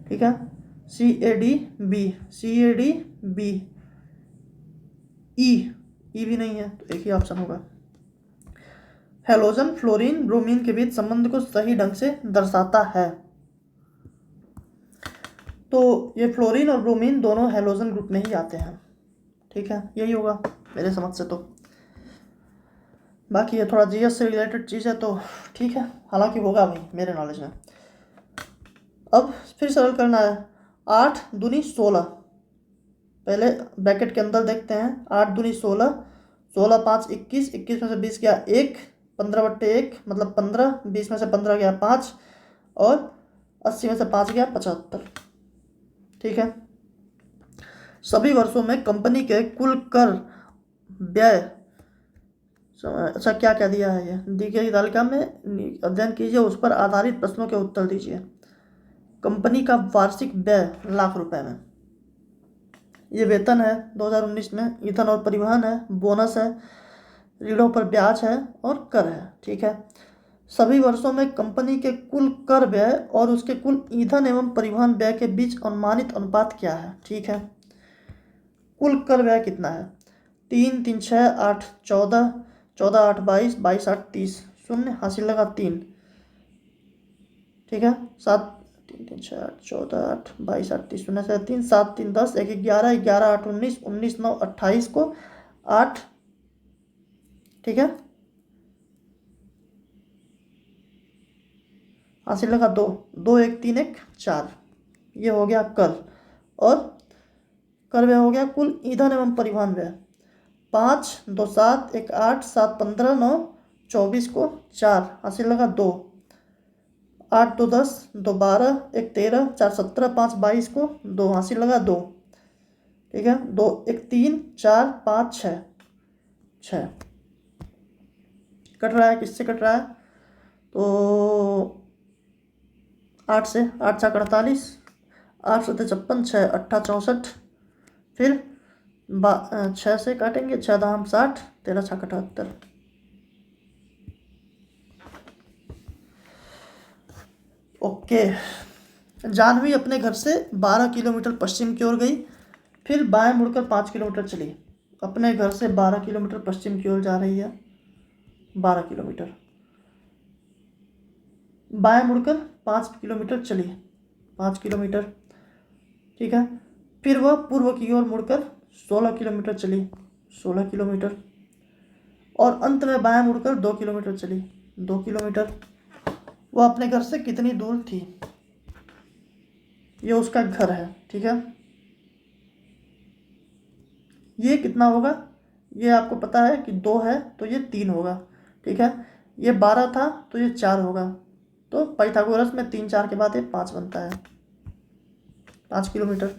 ठीक है, CADB, ई भी नहीं है, तो एक ही ऑप्शन होगा। हेलोजन फ्लोरीन ब्रोमीन के बीच संबंध को सही ढंग से दर्शाता है। तो ये फ्लोरीन और ब्रोमीन दोनों हेलोजन ग्रुप में ही आते हैं। ठीक है, यही होगा मेरे समझ से। तो बाकी ये थोड़ा GS से रिलेटेड चीज़ है तो ठीक है, हालांकि होगा भाई मेरे नॉलेज में। अब फिर सरल करना है। 8 दूनी 16, पहले ब्रैकेट के अंदर देखते हैं। 8 दूनी 16, 16 5 21, 21 में से 20 गया 1, 15/1 मतलब 15, 20 में से 15 गया 5 और 80 में से 5 गया 75। ठीक है, सभी वर्षों में कंपनी के कुल कर व्यय, अच्छा क्या क्या दिया है ये दी गई तालिका में अध्ययन कीजिए, उस पर आधारित प्रश्नों के उत्तर दीजिए। कंपनी का वार्षिक व्यय लाख रुपए में, ये वेतन है 2019 में, ईंधन और परिवहन है, बोनस है, ऋणों पर ब्याज है और कर है। ठीक है। सभी वर्षों में कंपनी के कुल कर व्यय और उसके कुल ईंधन एवं परिवहन व्यय के बीच अनुमानित अनुपात क्या है। ठीक है। कुल कर व्यय कितना है? 3 3 6 8 14, 14 8 22, 22 8 30, शून्य हासिल लगा 3। ठीक है। 7 3 3 6 8 14 8 22 8 30, शून्य से 3, 7 3 10, 1 11, 11 8 19, 19 9 28 को 8। ठीक है। हासिल लगा 2, 2 1 3 1 4। ये हो गया कर। और कर व्यय हो गया कुल ईंधन एवं परिवहन व्यय। 5 2 7 1 8 7 15 9 24 को 4, हासिल लगा 2। 8 2 10, 2 12, 1 13, 4 17, 5 22 को 2, हासिल लगा 2। ठीक है। 2 1 3 4 5 6, 6 कट रहा है। किससे कट रहा है? तो 8 से। 8 6 48, 8 7 56, 6 8 64, फिर 6 से काटेंगे, 6 दाम 60, 13 6 78। ओके। जानवी अपने घर से 12 किलोमीटर पश्चिम की ओर गई, फिर बाएं मुड़कर 5 किलोमीटर चली। अपने घर से 12 किलोमीटर पश्चिम की ओर जा रही है, 12 किलोमीटर। बाएं मुड़कर 5 किलोमीटर चली, 5 किलोमीटर। ठीक है। फिर वह पूर्व की ओर मुड़कर 16 किलोमीटर चली, 16 किलोमीटर। और अंत में बाएं मुड़कर 2 किलोमीटर चली, 2 किलोमीटर। वह अपने घर से कितनी दूर थी? ये उसका घर है। ठीक है। ये कितना होगा? ये आपको पता है कि 2 है तो ये 3 होगा। ठीक है। ये 12 था तो ये 4 होगा। तो पाइथागोरस में 3 4 के बाद ये 5 बनता है, 5 किलोमीटर।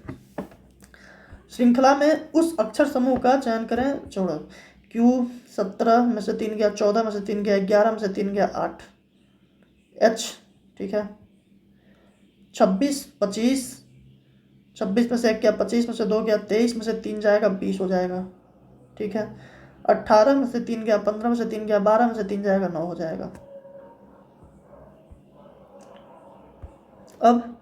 श्रृंखला में उस अक्षर समूह का चयन करें। छोड़ो। Q 17 में से 3 गया, 14 में से 3 गया, 11 में से 3 गया, 8। H। ठीक है। 26 25, 26 में से 1 गया, 25 में से 2 गया, 23 में से 3 जाएगा, 20 हो जाएगा। ठीक है। 18 में से 3 गया, 15 में से 3 गया, 12 में से 3 जाएगा, 9 हो जाएगा। अब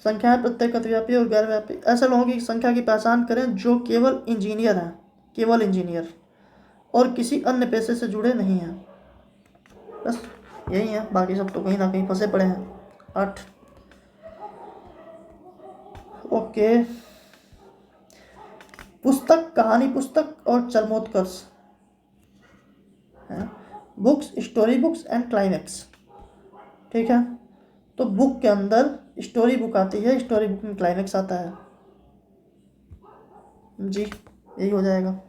संख्याएं प्रत्येक अतिव्यापी और गैर व्यापी। ऐसे लोगों की संख्या की पहचान करें जो केवल इंजीनियर हैं, केवल इंजीनियर, और किसी अन्य पेशे से जुड़े नहीं हैं। बस यही है, बाकी सब तो कहीं ना कहीं फंसे पड़े हैं। 8। ओके। पुस्तक, कहानी पुस्तक और चरमोत्कर्ष है। Books, story books and climax. ठीक है। तो बुक के अंदर स्टोरी बुक आती है, स्टोरी बुक में क्लाइमेक्स आता है। जी यही हो जाएगा।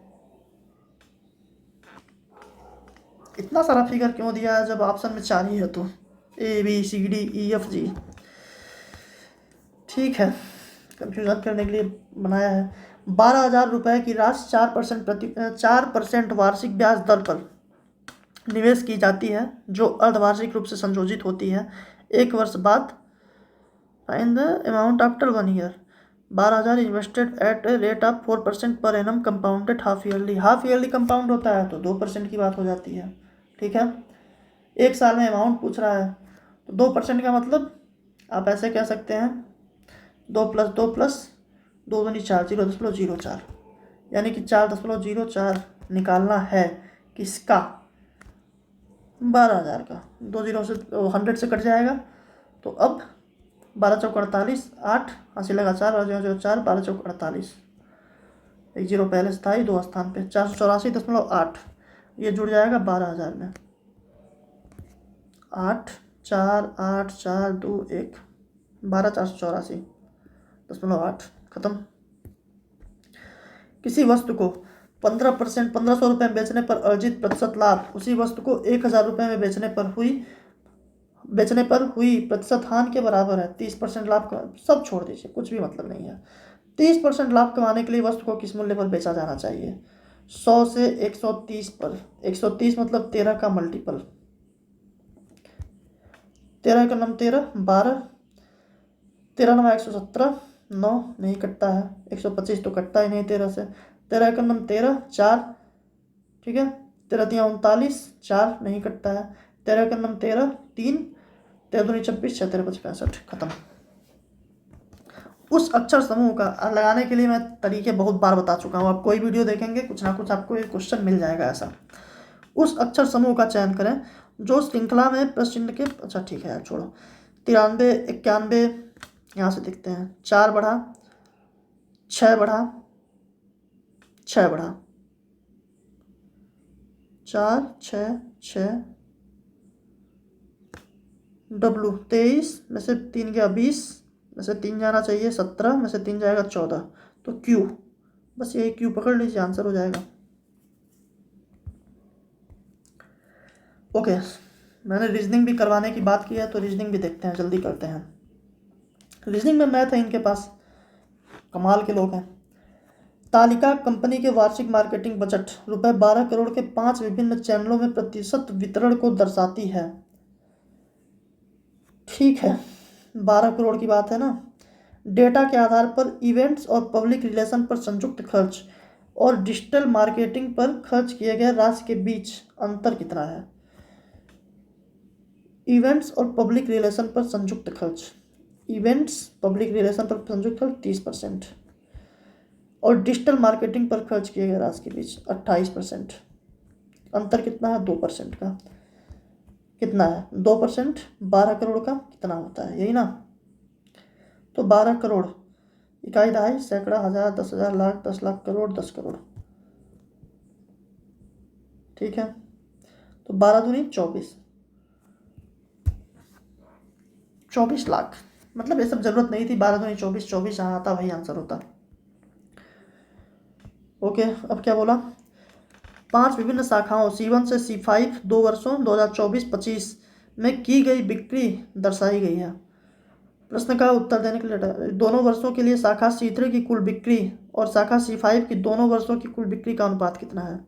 इतना सारा फिगर क्यों दिया है जब ऑप्शन में 4 ही है? तो ABCDEFG। ठीक है, कंफ्यूजन करने के लिए बनाया है। 12,000 रुपये की राशि 4% वार्षिक ब्याज दर पर निवेश की जाती है, जो अर्धवार्षिक रूप से संयोजित होती है। 1 वर्ष बाद find the amount after 1 year. 12,000 invested at a rate of 4% per annum compounded half yearly. Half yearly compound होता है तो 2% की बात हो जाती है। ठीक है। 1 साल में अमाउंट पूछ रहा है तो 2% का मतलब आप ऐसे कह सकते हैं 2 + 2 + 2 दूनी 4, 0.04, यानी कि 4.04 निकालना है। किसका? 12,000 का। 2 0 से 100 से कट जाएगा। तो अब 12 चौक 48, 8 हासिल लगा 4, 4 12 चौक 48, 1 0 पहले से था ही 2 स्थान पे, 484.8। ये जुड़ जाएगा 12,000 में। 8 4 8 4 2 1, 12 484.8 खत्म। किसी वस्तु को 15% 1,500 रुपये में बेचने पर अर्जित प्रतिशत लाभ उसी वस्तु को 1,000 रुपये में बेचने पर हुई प्रतिशत हानि के बराबर है। 30% लाभ का सब छोड़ दीजिए, कुछ भी मतलब नहीं है। 30% लाभ कमाने के लिए वस्तु को किस मूल्य पर बेचा जाना चाहिए? 100 से 130 पर। 130 मतलब 13 का मल्टीपल। 13 का नम 13, 12, 13 9 117, 9 नहीं कटता है। 125 तो कटता ही नहीं 13 से। 13 का नम 13, 4। ठीक है। 13 तिया 39, 4 नहीं कटता है, 13 का नम 13, 3, 13 दूनी 26, 6 13 25 65, खत्म। उस अक्षर समूह का लगाने के लिए मैं तरीके बहुत बार बता चुका हूँ, आप कोई वीडियो देखेंगे कुछ ना कुछ आपको एक क्वेश्चन मिल जाएगा ऐसा। उस अक्षर समूह का चयन करें जो श्रृंखला में प्लस चिन्ह के, अच्छा ठीक है छोड़ो, 93, 91 यहाँ से देखते हैं, 4 बढ़ा 6 बढ़ा 6 बढ़ा 4 6 6, डब्लू 23 में से 3 गया 20, में से 3 जाना चाहिए 17, में से 3 जाएगा 14, तो क्यू, बस यही क्यू पकड़ लीजिए, आंसर हो जाएगा। ओके, मैंने रीजनिंग भी करवाने की बात की है तो रीजनिंग भी देखते हैं, जल्दी करते हैं। रीजनिंग में मैथ है इनके पास, कमाल के लोग हैं। तालिका कंपनी के वार्षिक मार्केटिंग बजट रुपए 12 करोड़ के 5 विभिन्न चैनलों में प्रतिशत वितरण को दर्शाती है। ठीक है, 12 करोड़ की बात है ना। डेटा के आधार पर इवेंट्स और पब्लिक रिलेशन पर संयुक्त खर्च और डिजिटल मार्केटिंग पर खर्च किए गए राशि के बीच अंतर कितना है। इवेंट्स और पब्लिक रिलेशन पर संयुक्त खर्च, इवेंट्स पब्लिक रिलेशन पर संयुक्त खर्च 30% और डिजिटल मार्केटिंग पर खर्च किए गए राशि के बीच 28%। अंतर कितना है, 2% का। कितना है 2%, 12 करोड़ का कितना होता है, यही ना। तो 12 करोड़, इकाई दहाई सैकड़ा हज़ार 10,000 लाख 10 लाख करोड़ 10 करोड़, ठीक है। तो 12 दूनी 24 लाख, मतलब ये सब जरूरत नहीं थी, 12 दूनी 24, 24 जहाँ आता वही आंसर होता। ओके, अब क्या बोला, 5 विभिन्न शाखाओं C1 से C5 2 वर्षों 2024-25 में की गई बिक्री दर्शाई गई है। प्रश्न का उत्तर देने के लिए दोनों वर्षों के लिए शाखा C3 की कुल बिक्री और शाखा C5 की दोनों वर्षों की कुल बिक्री का अनुपात कितना है।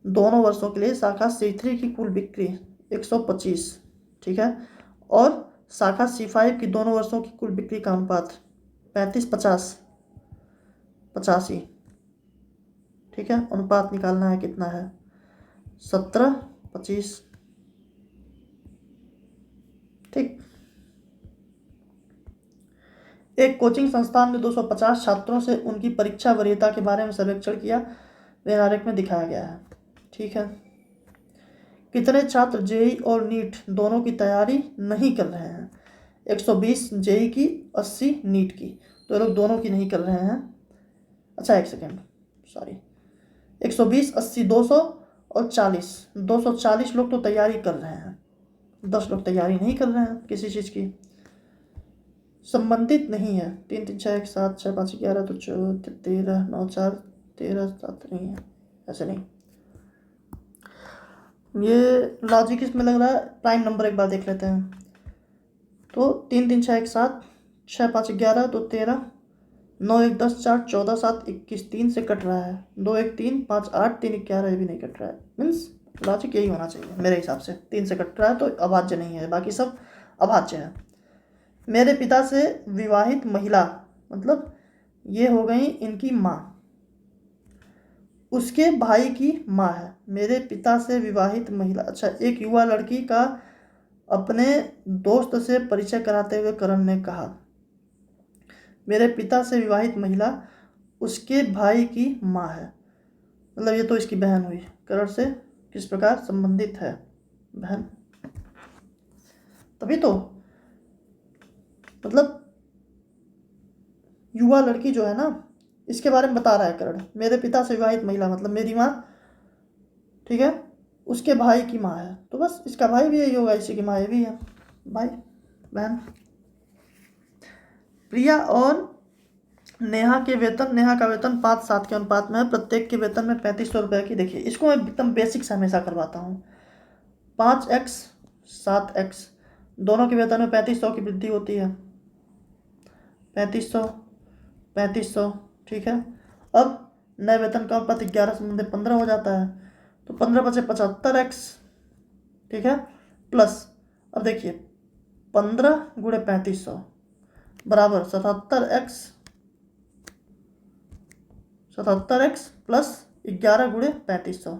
दोनों वर्षों के लिए शाखा C3 की कुल बिक्री 125, ठीक है, और शाखा C5 की दोनों वर्षों की कुल बिक्री का अनुपात 35 50 85, ठीक है। अनुपात निकालना है, कितना है 17 25, ठीक। एक कोचिंग संस्थान में 250 छात्रों से उनकी परीक्षा वरीयता के बारे में सर्वेक्षण किया, वे आरेख में दिखाया गया है, ठीक है। कितने छात्र जेई और नीट दोनों की तैयारी नहीं कर रहे हैं। 120 जेई की, 80 नीट की, तो लोग दोनों की नहीं कर रहे हैं। अच्छा एक सेकेंड, सॉरी, 120 80 200 और 40, 240 लोग तो तैयारी कर रहे हैं, 10 लोग तैयारी नहीं कर रहे हैं किसी चीज़ की, संबंधित नहीं है। 3 3 6 1 7 6 5 11 तो 13 9 4 13 7 नहीं है, ऐसे नहीं। ये लॉजिक इसमें लग रहा है, प्राइम नंबर एक बार देख लेते हैं। तो 3 3 6 1 7 6 5 11 तो 13 9 1 10 4 14 7 21, 3 से कट रहा है, 2 1 3 5 8 3 11, ये भी नहीं कट रहा है। मीन्स लॉजिक यही होना चाहिए मेरे हिसाब से, 3 से कट रहा है तो अभाज्य नहीं है, बाकी सब अभाज्य है। मेरे पिता से विवाहित महिला, मतलब ये हो गई इनकी माँ, उसके भाई की माँ है। मेरे पिता से विवाहित महिला, अच्छा, एक युवा लड़की का अपने दोस्त से परिचय कराते हुए करण ने कहा, मेरे पिता से विवाहित महिला उसके भाई की माँ है, मतलब ये तो इसकी बहन हुई। करण से किस प्रकार संबंधित है, बहन, तभी तो, मतलब युवा लड़की जो है ना, इसके बारे में बता रहा है करण। मेरे पिता से विवाहित महिला मतलब मेरी माँ, ठीक है, उसके भाई की माँ है, तो बस इसका भाई भी यही होगा, इसी की माँ ये भी है, भाई बहन। प्रिया और नेहा का वेतन 5-7 के अनुपात में है, प्रत्येक के वेतन में 3500 रुपये की। देखिए इसको मैं एकदम बेसिक से हमेशा करवाता हूँ। 5x 7x, दोनों के वेतन में 3500 की वृद्धि होती है, 3500, ठीक है। अब नए वेतन का अनुपात 11 से 15 हो जाता है, तो 15 बचे 75x, ठीक है, प्लस, अब देखिए 15 गुणे 3500 बराबर 77x प्लस 11 गुणे 3500,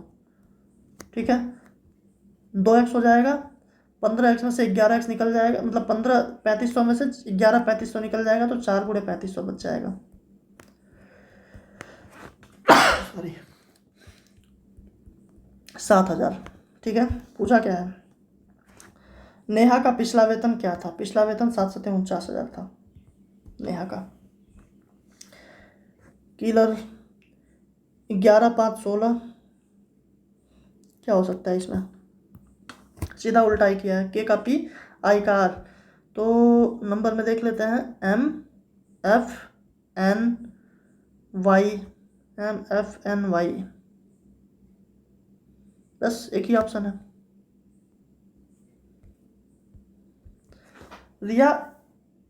ठीक है। 2x हो जाएगा, 15x में से 11x निकल जाएगा, मतलब 15 3500 में से 11 3500 निकल जाएगा, तो 4 गुणे 3500 बच जाएगा। सॉरी, 7000, ठीक है। पूछा क्या है, नेहा का पिछला वेतन क्या था? पिछला वेतन 749,000 था नेहा का। कीलर 11,516, क्या हो सकता है इसमें? सीधा उल्टा ही किया है, के का पी आई का आर। तो नंबर में देख लेते हैं, M F N Y, MFNY, बस एक ही ऑप्शन है। रिया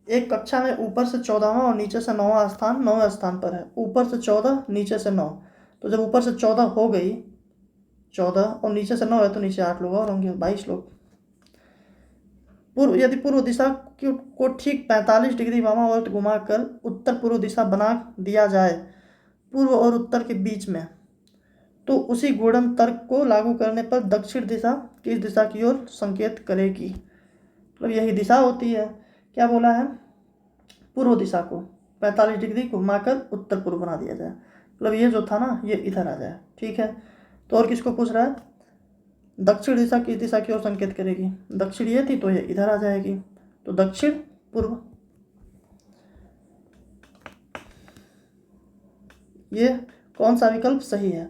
एक कक्षा में ऊपर से 14वां और नीचे से 9वां स्थान 9वें स्थान पर है। ऊपर से 14, नीचे से 9, तो जब ऊपर से 14 हो गई, 14 और नीचे से 9 है, तो नीचे 8 लोग और होंगे, 22 लोग। यदि पूर्व दिशा को ठीक 45 डिग्री वामावर्त घुमाकर उत्तर पूर्व दिशा बना दिया जाए पूर्व और उत्तर के बीच में, तो उसी गुणन तर्क को लागू करने पर दक्षिण दिशा किस दिशा की ओर संकेत करेगी? मतलब यही दिशा होती है। क्या बोला है? पूर्व दिशा को 45 डिग्री घुमाकर उत्तर पूर्व बना दिया जाए, मतलब ये जो था ना, ये इधर आ जाए, ठीक है। तो और किसको पूछ रहा है? दक्षिण दिशा किस दिशा की ओर संकेत करेगी? दक्षिण ये थी, तो ये इधर आ जाएगी, तो दक्षिण पूर्व। ये कौन सा विकल्प सही है?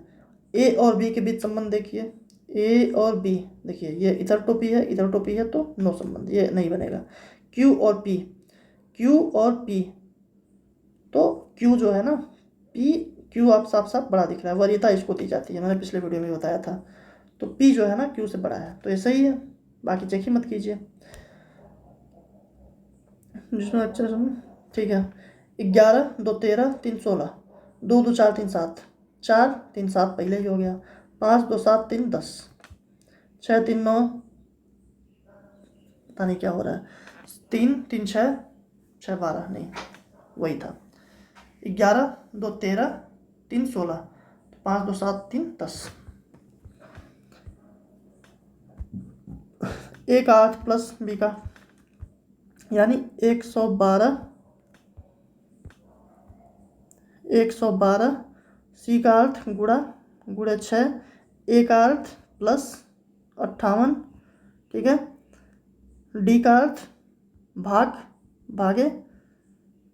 ए और बी के बीच संबंध देखिए, ए और बी, देखिए ये इधर टोपी है, इधर टोपी है, तो नो संबंध, ये नहीं बनेगा। क्यू और पी, क्यू और पी, तो क्यू जो है ना, पी क्यू आप साफ साफ बड़ा दिख रहा है, वरीयता इसको दी जाती है, मैंने पिछले वीडियो में बताया था। तो पी जो है ना, क्यू से बड़ा है, तो ये सही है, बाकी चेक ही मत कीजिए। जिसमें अच्छा सुन, ठीक है। 11 2 13 3 16, 2 2 4 3 7, 4 3 7 पहले ही हो गया, 5 2 7 3 10, 6 3 9, पता नहीं क्या हो रहा है, 3 3 6 6 12, नहीं वही था। 11 2 13 3 16, 5 2 7 3 10, 1 8 प्लस बी का, यानी 112, 112, सी का अर्थ गुणा गुणे 6, ए का अर्थ प्लस 58, ठीक है। डी का अर्थ भाग भागे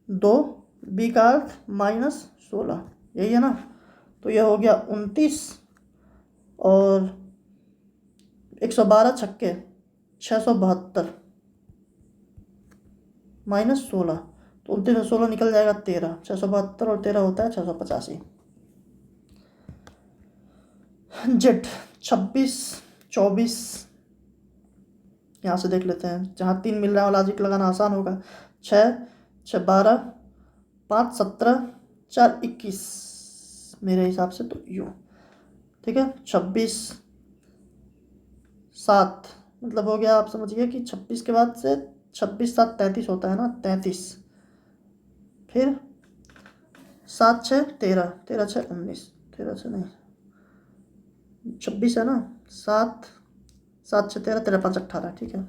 2, बी का अर्थ -16, यही है ना। तो यह हो गया 29, और 112 छक्के 672 -16, तो 29 में 16 निकल जाएगा 13, 672 और 13 होता है 685। जेड 26 24, यहाँ से देख लेते हैं, जहाँ 3 मिल रहा है लॉजिक लगाना आसान होगा। 6 6 12, 5 17, 4 21, मेरे हिसाब से तो यूँ, ठीक है। 26 7, मतलब हो गया, आप समझिए कि 26 के बाद से 26 7 33 होता है ना, 33, फिर 7 6 13, 13 6 19, 13 6 नहीं 26 है ना, 7 7 6 13, 13 5 18, ठीक है।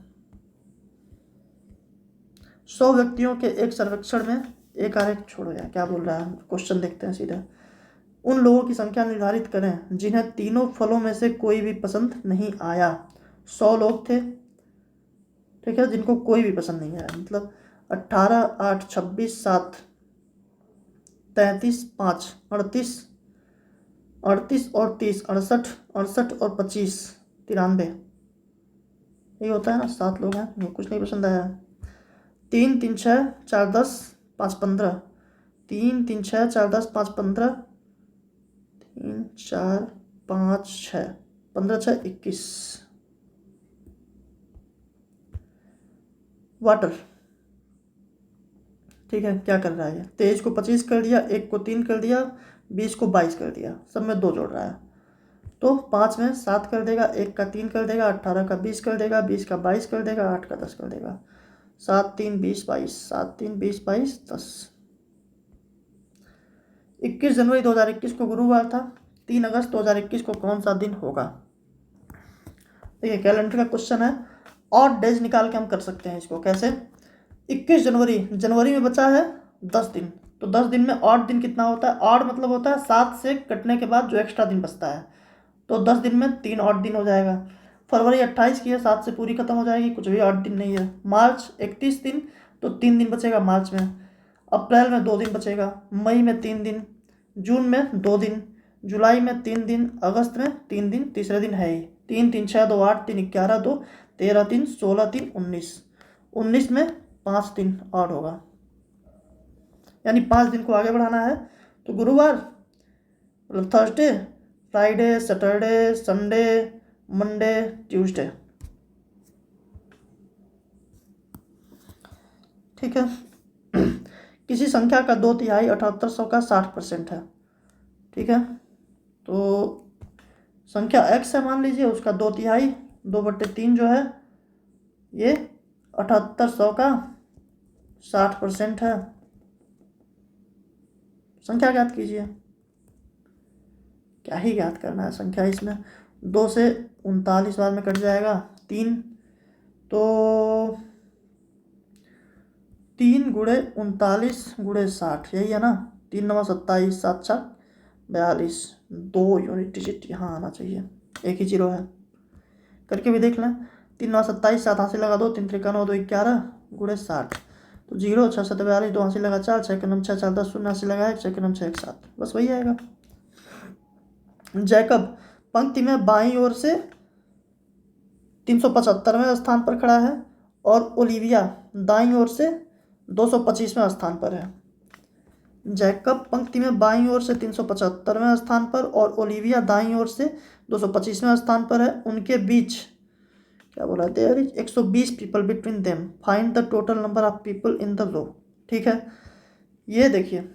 100 व्यक्तियों के एक सर्वेक्षण में, एक आरेख छोड़ो यार, क्या बोल रहा है, क्वेश्चन देखते हैं सीधा। उन लोगों की संख्या निर्धारित करें जिन्हें तीनों फलों में से कोई भी पसंद नहीं आया। 100 लोग थे, ठीक है, जिनको कोई भी पसंद नहीं आया, मतलब 18 8 26 7 33 5 38, 38 और 30 68, 68 और 25 93, यही होता है ना। 7 लोग हैं, कुछ नहीं पसंद आया। 3 3 6 4 10 5 15, 3 3 6 4 10 5 15, 3 4 5 6 15 6 21। वाटर, ठीक है, क्या कर रहा है? 23 को 25 कर दिया, 1 को 3 कर दिया, 20 को 22 कर दिया, सब में 2 जोड़ रहा है, तो 5 में 7 कर देगा, 1 का 3 कर देगा, 18 का 20 कर देगा, 20 का 22 कर देगा, 8 का 10 कर देगा, 7 3 20 22, 7 3 20 22 10। 21 जनवरी 2021 को गुरुवार था, 3 अगस्त 2021 को कौन सा दिन होगा? देखिए कैलेंडर का क्वेश्चन है, ऑड डेज निकाल के हम कर सकते हैं इसको। कैसे? 21 जनवरी, जनवरी में बचा है 10 दिन, तो 10 दिन में ऑड दिन कितना होता है? ऑड मतलब होता है 7 से कटने के बाद जो एक्स्ट्रा दिन बचता है, तो 10 दिन में 3 ऑड दिन हो जाएगा। फरवरी 28 की है, 7 से पूरी खत्म हो जाएगी, कुछ भी ऑड दिन नहीं है। मार्च 31 दिन, तो 3 दिन बचेगा मार्च में। अप्रैल में 2 दिन बचेगा, मई में 3 दिन, जून में 2 दिन, जुलाई में 3 दिन, अगस्त में 3 दिन, तीसरे दिन है ही 3 3 6 2 8 3 11 2 13 3 16 3 19, 19 में 5 दिन ऑड होगा, यानी 5 दिन को आगे बढ़ाना है। तो गुरुवार मतलब Thursday, Friday, Saturday, Sunday, Monday, Tuesday. ठीक है। किसी संख्या का 2/3 7800 का 60% है। ठीक है, तो संख्या x है मान लीजिए, उसका 2/3 2/3 जो है ये 7800 का 60% है। संख्या ज्ञात कीजिए। क्या ही ज्ञात करना है संख्या, इसमें 2 से 39 बार में कट जाएगा 3, तो 3 गुणे 39 गुणे 60, यही है ना। 3 9 27, 7 7 42, 2 यूनिट डिजिट यहाँ आना चाहिए, एक ही जीरो है। करके भी देख लें। 3 9 27, 7 हासिल लगा 2, 3 3 9 2 11 गुणे 60, तो 0 6 7 42, 2 हासिल लगा 4, 6 9 6 4 10, 0 हासिल लगा 1, 6 9 6 1 7, बस वही आएगा। जैकब पंक्ति में बाईं ओर से 375वें स्थान पर खड़ा है और ओलिविया दाईं ओर से 225वें स्थान पर है। जैकब पंक्ति में बाईं ओर से 375वें स्थान पर और ओलिविया दाईं ओर से 225वें स्थान पर है। उनके बीच क्या बोला? There is 120 people between them, find the total number of people in the row. ठीक है, ये देखिए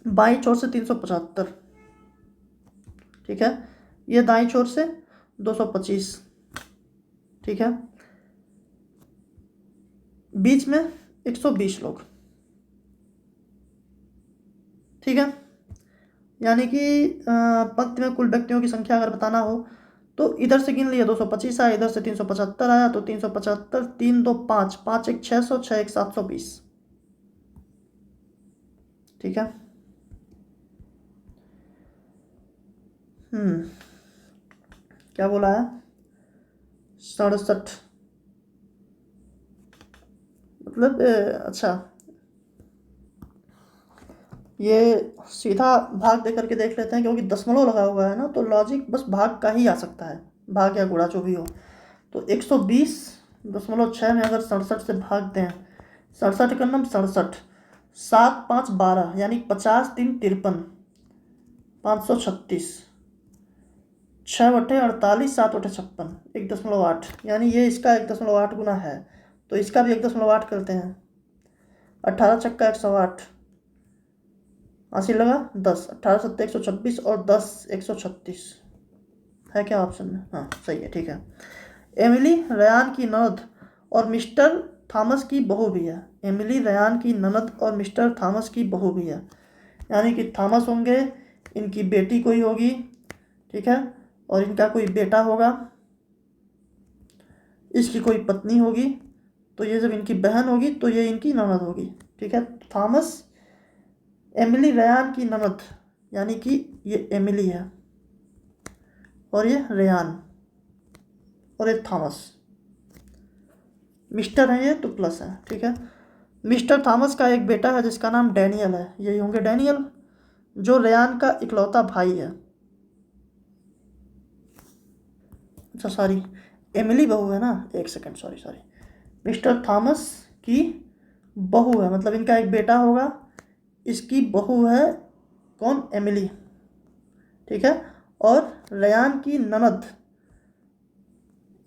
बाईं छोर से 375, ठीक है, ये दाईं छोर से 225, ठीक है, बीच में 120 लोग। ठीक है, यानी कि पंक्ति में कुल व्यक्तियों की संख्या अगर बताना हो तो इधर से गिन लिए 225 आया, इधर से 375 आया, तो 375 3 2 5 5 1 600 6 1 720। ठीक है, क्या बोला है? 67, मतलब अच्छा ये सीधा भाग दे करके देख लेते हैं, क्योंकि दशमलव लगा हुआ है ना, तो लॉजिक बस भाग का ही आ सकता है, भाग या गुणा जो भी हो। तो 120.6 में अगर 67 से भाग दें, 67 का नंबर 67, 7 5 12, यानी 50 3 53, 536, 6 बटे 48, 7 बटे 56, 1.8, यानी ये इसका 1.8 गुना है, तो इसका भी 1.8 करते हैं। 18 छक्का 108, हासिल लगा 10, 18 सत्ते 126 और 10 136 है क्या ऑप्शन में? हाँ सही है। ठीक है, एमिली रयान की ननद और मिस्टर थॉमस की बहू भी है। एमिली रयान की ननद और मिस्टर थॉमस की बहू भी है, यानी कि थॉमस होंगे, इनकी बेटी कोई होगी, ठीक है, और इनका कोई बेटा होगा, इसकी कोई पत्नी होगी, तो ये जब इनकी बहन होगी तो ये इनकी ननद होगी। ठीक है, थॉमस एमिली रयान की ननद, यानी कि ये एमिली है और ये रयान और ये थॉमस, मिस्टर है ये तो प्लस है। ठीक है, मिस्टर थॉमस का एक बेटा है जिसका नाम डैनियल है, यही होंगे डैनियल, जो रयान का इकलौता भाई है। अच्छा सॉरी, एमिली बहू है ना, एक सेकंड, सॉरी, मिस्टर थॉमस की बहू है, मतलब इनका एक बेटा होगा, इसकी बहू है कौन? एमिली। ठीक है, और रयान की ननद,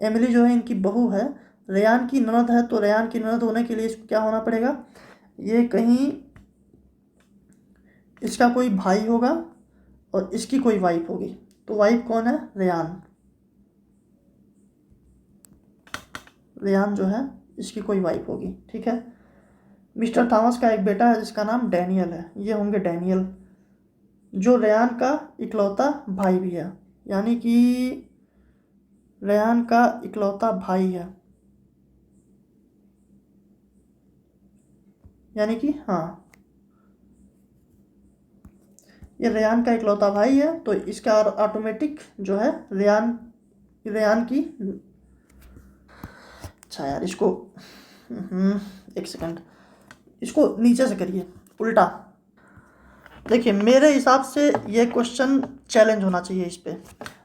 एमिली जो है इनकी बहू है, रयान की ननद है, तो रयान की ननद होने के लिए इसको क्या होना पड़ेगा? ये कहीं इसका कोई भाई होगा और इसकी कोई वाइफ होगी, तो वाइफ कौन है? रयान। रयान जो है इसकी कोई वाइफ होगी। ठीक है, मिस्टर थॉमस का एक बेटा है जिसका नाम डैनियल है, ये होंगे डैनियल, जो रेयान का इकलौता भाई भी है, यानी कि रेयान का इकलौता भाई है, यानी कि हाँ ये रेयान का इकलौता भाई है, तो इसका ऑटोमेटिक जो है रेयान रेयान की। अच्छा यार इसको एक सेकंड, इसको नीचे से करिए उल्टा। देखिए मेरे हिसाब से ये क्वेश्चन चैलेंज होना चाहिए इस पे।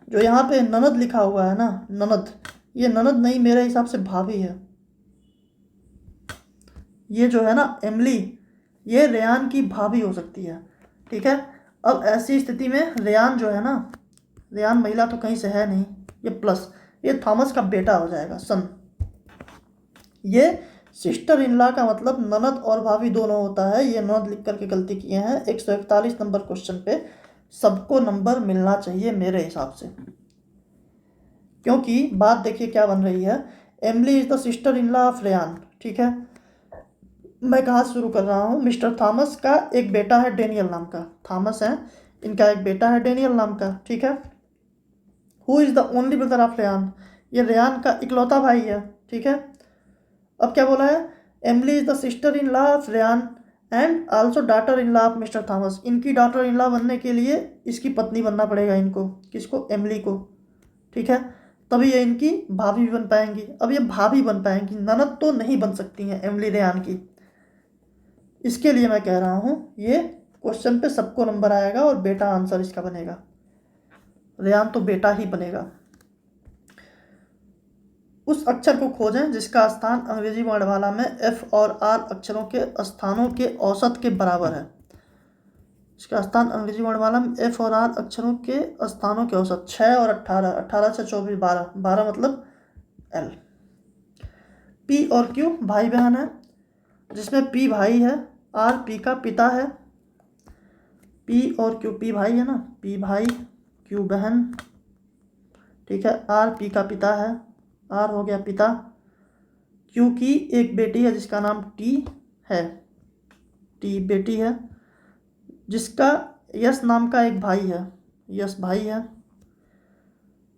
जो यहाँ पे ननद लिखा हुआ है ना, ननद, ये ननद नहीं, मेरे हिसाब से भाभी है। ये जो है ना एमली, ये रेयान की भाभी हो सकती है। ठीक है, अब ऐसी स्थिति में रेयान जो है ना, रेयान महिला तो कहीं से है नहीं, ये प्लस, ये थॉमस का बेटा हो जाएगा, सन। ये सिस्टर इन लॉ का मतलब ननद और भाभी दोनों होता है। ये ननद लिख करके गलती किए हैं। 141 नंबर क्वेश्चन पे सबको नंबर मिलना चाहिए मेरे हिसाब से, क्योंकि बात देखिए क्या बन रही है। Emily is the sister in law of Ryan. ठीक है, मैं कहाँ से शुरू कर रहा हूँ। मिस्टर थॉमस का एक बेटा है डेनियल नाम का, थॉमस है, इनका एक बेटा है डेनियल नाम का। ठीक है, who is the only brother of Ryan, ये रेयान का इकलौता भाई है। ठीक है, अब क्या बोला है, Emily is the sister in law of Ryan and also daughter in law of mister Thomas. इनकी डॉटर इन लॉ बनने के लिए इसकी पत्नी बनना पड़ेगा इनको, किसको, एमली को। ठीक है, तभी ये इनकी भाभी भी बन पाएंगी। अब ये भाभी बन पाएंगी, ननद तो नहीं बन सकती हैं एमली रेयान की। इसके लिए मैं कह रहा हूँ ये क्वेश्चन पे सबको नंबर आएगा और बेटा आंसर इसका बनेगा, रेयान तो बेटा ही बनेगा। उस अक्षर को खोजें जिसका स्थान अंग्रेजी वर्णमाला में एफ और आर अक्षरों के स्थानों के औसत के बराबर है। इसका स्थान अंग्रेजी वर्णमाला में एफ और आर अक्षरों के स्थानों के औसत 6 और 18, 18 से 24, 12, 12 मतलब एल। पी और क्यू भाई बहन है, जिसमें पी भाई है, आर पी का पिता है। पी और क्यू, पी भाई है ना, पी भाई, क्यू बहन। ठीक है, आर पी का पिता है, आर हो गया पिता। क्यू की एक बेटी है जिसका नाम टी है, टी बेटी है, जिसका यस नाम का एक भाई है, यस भाई है।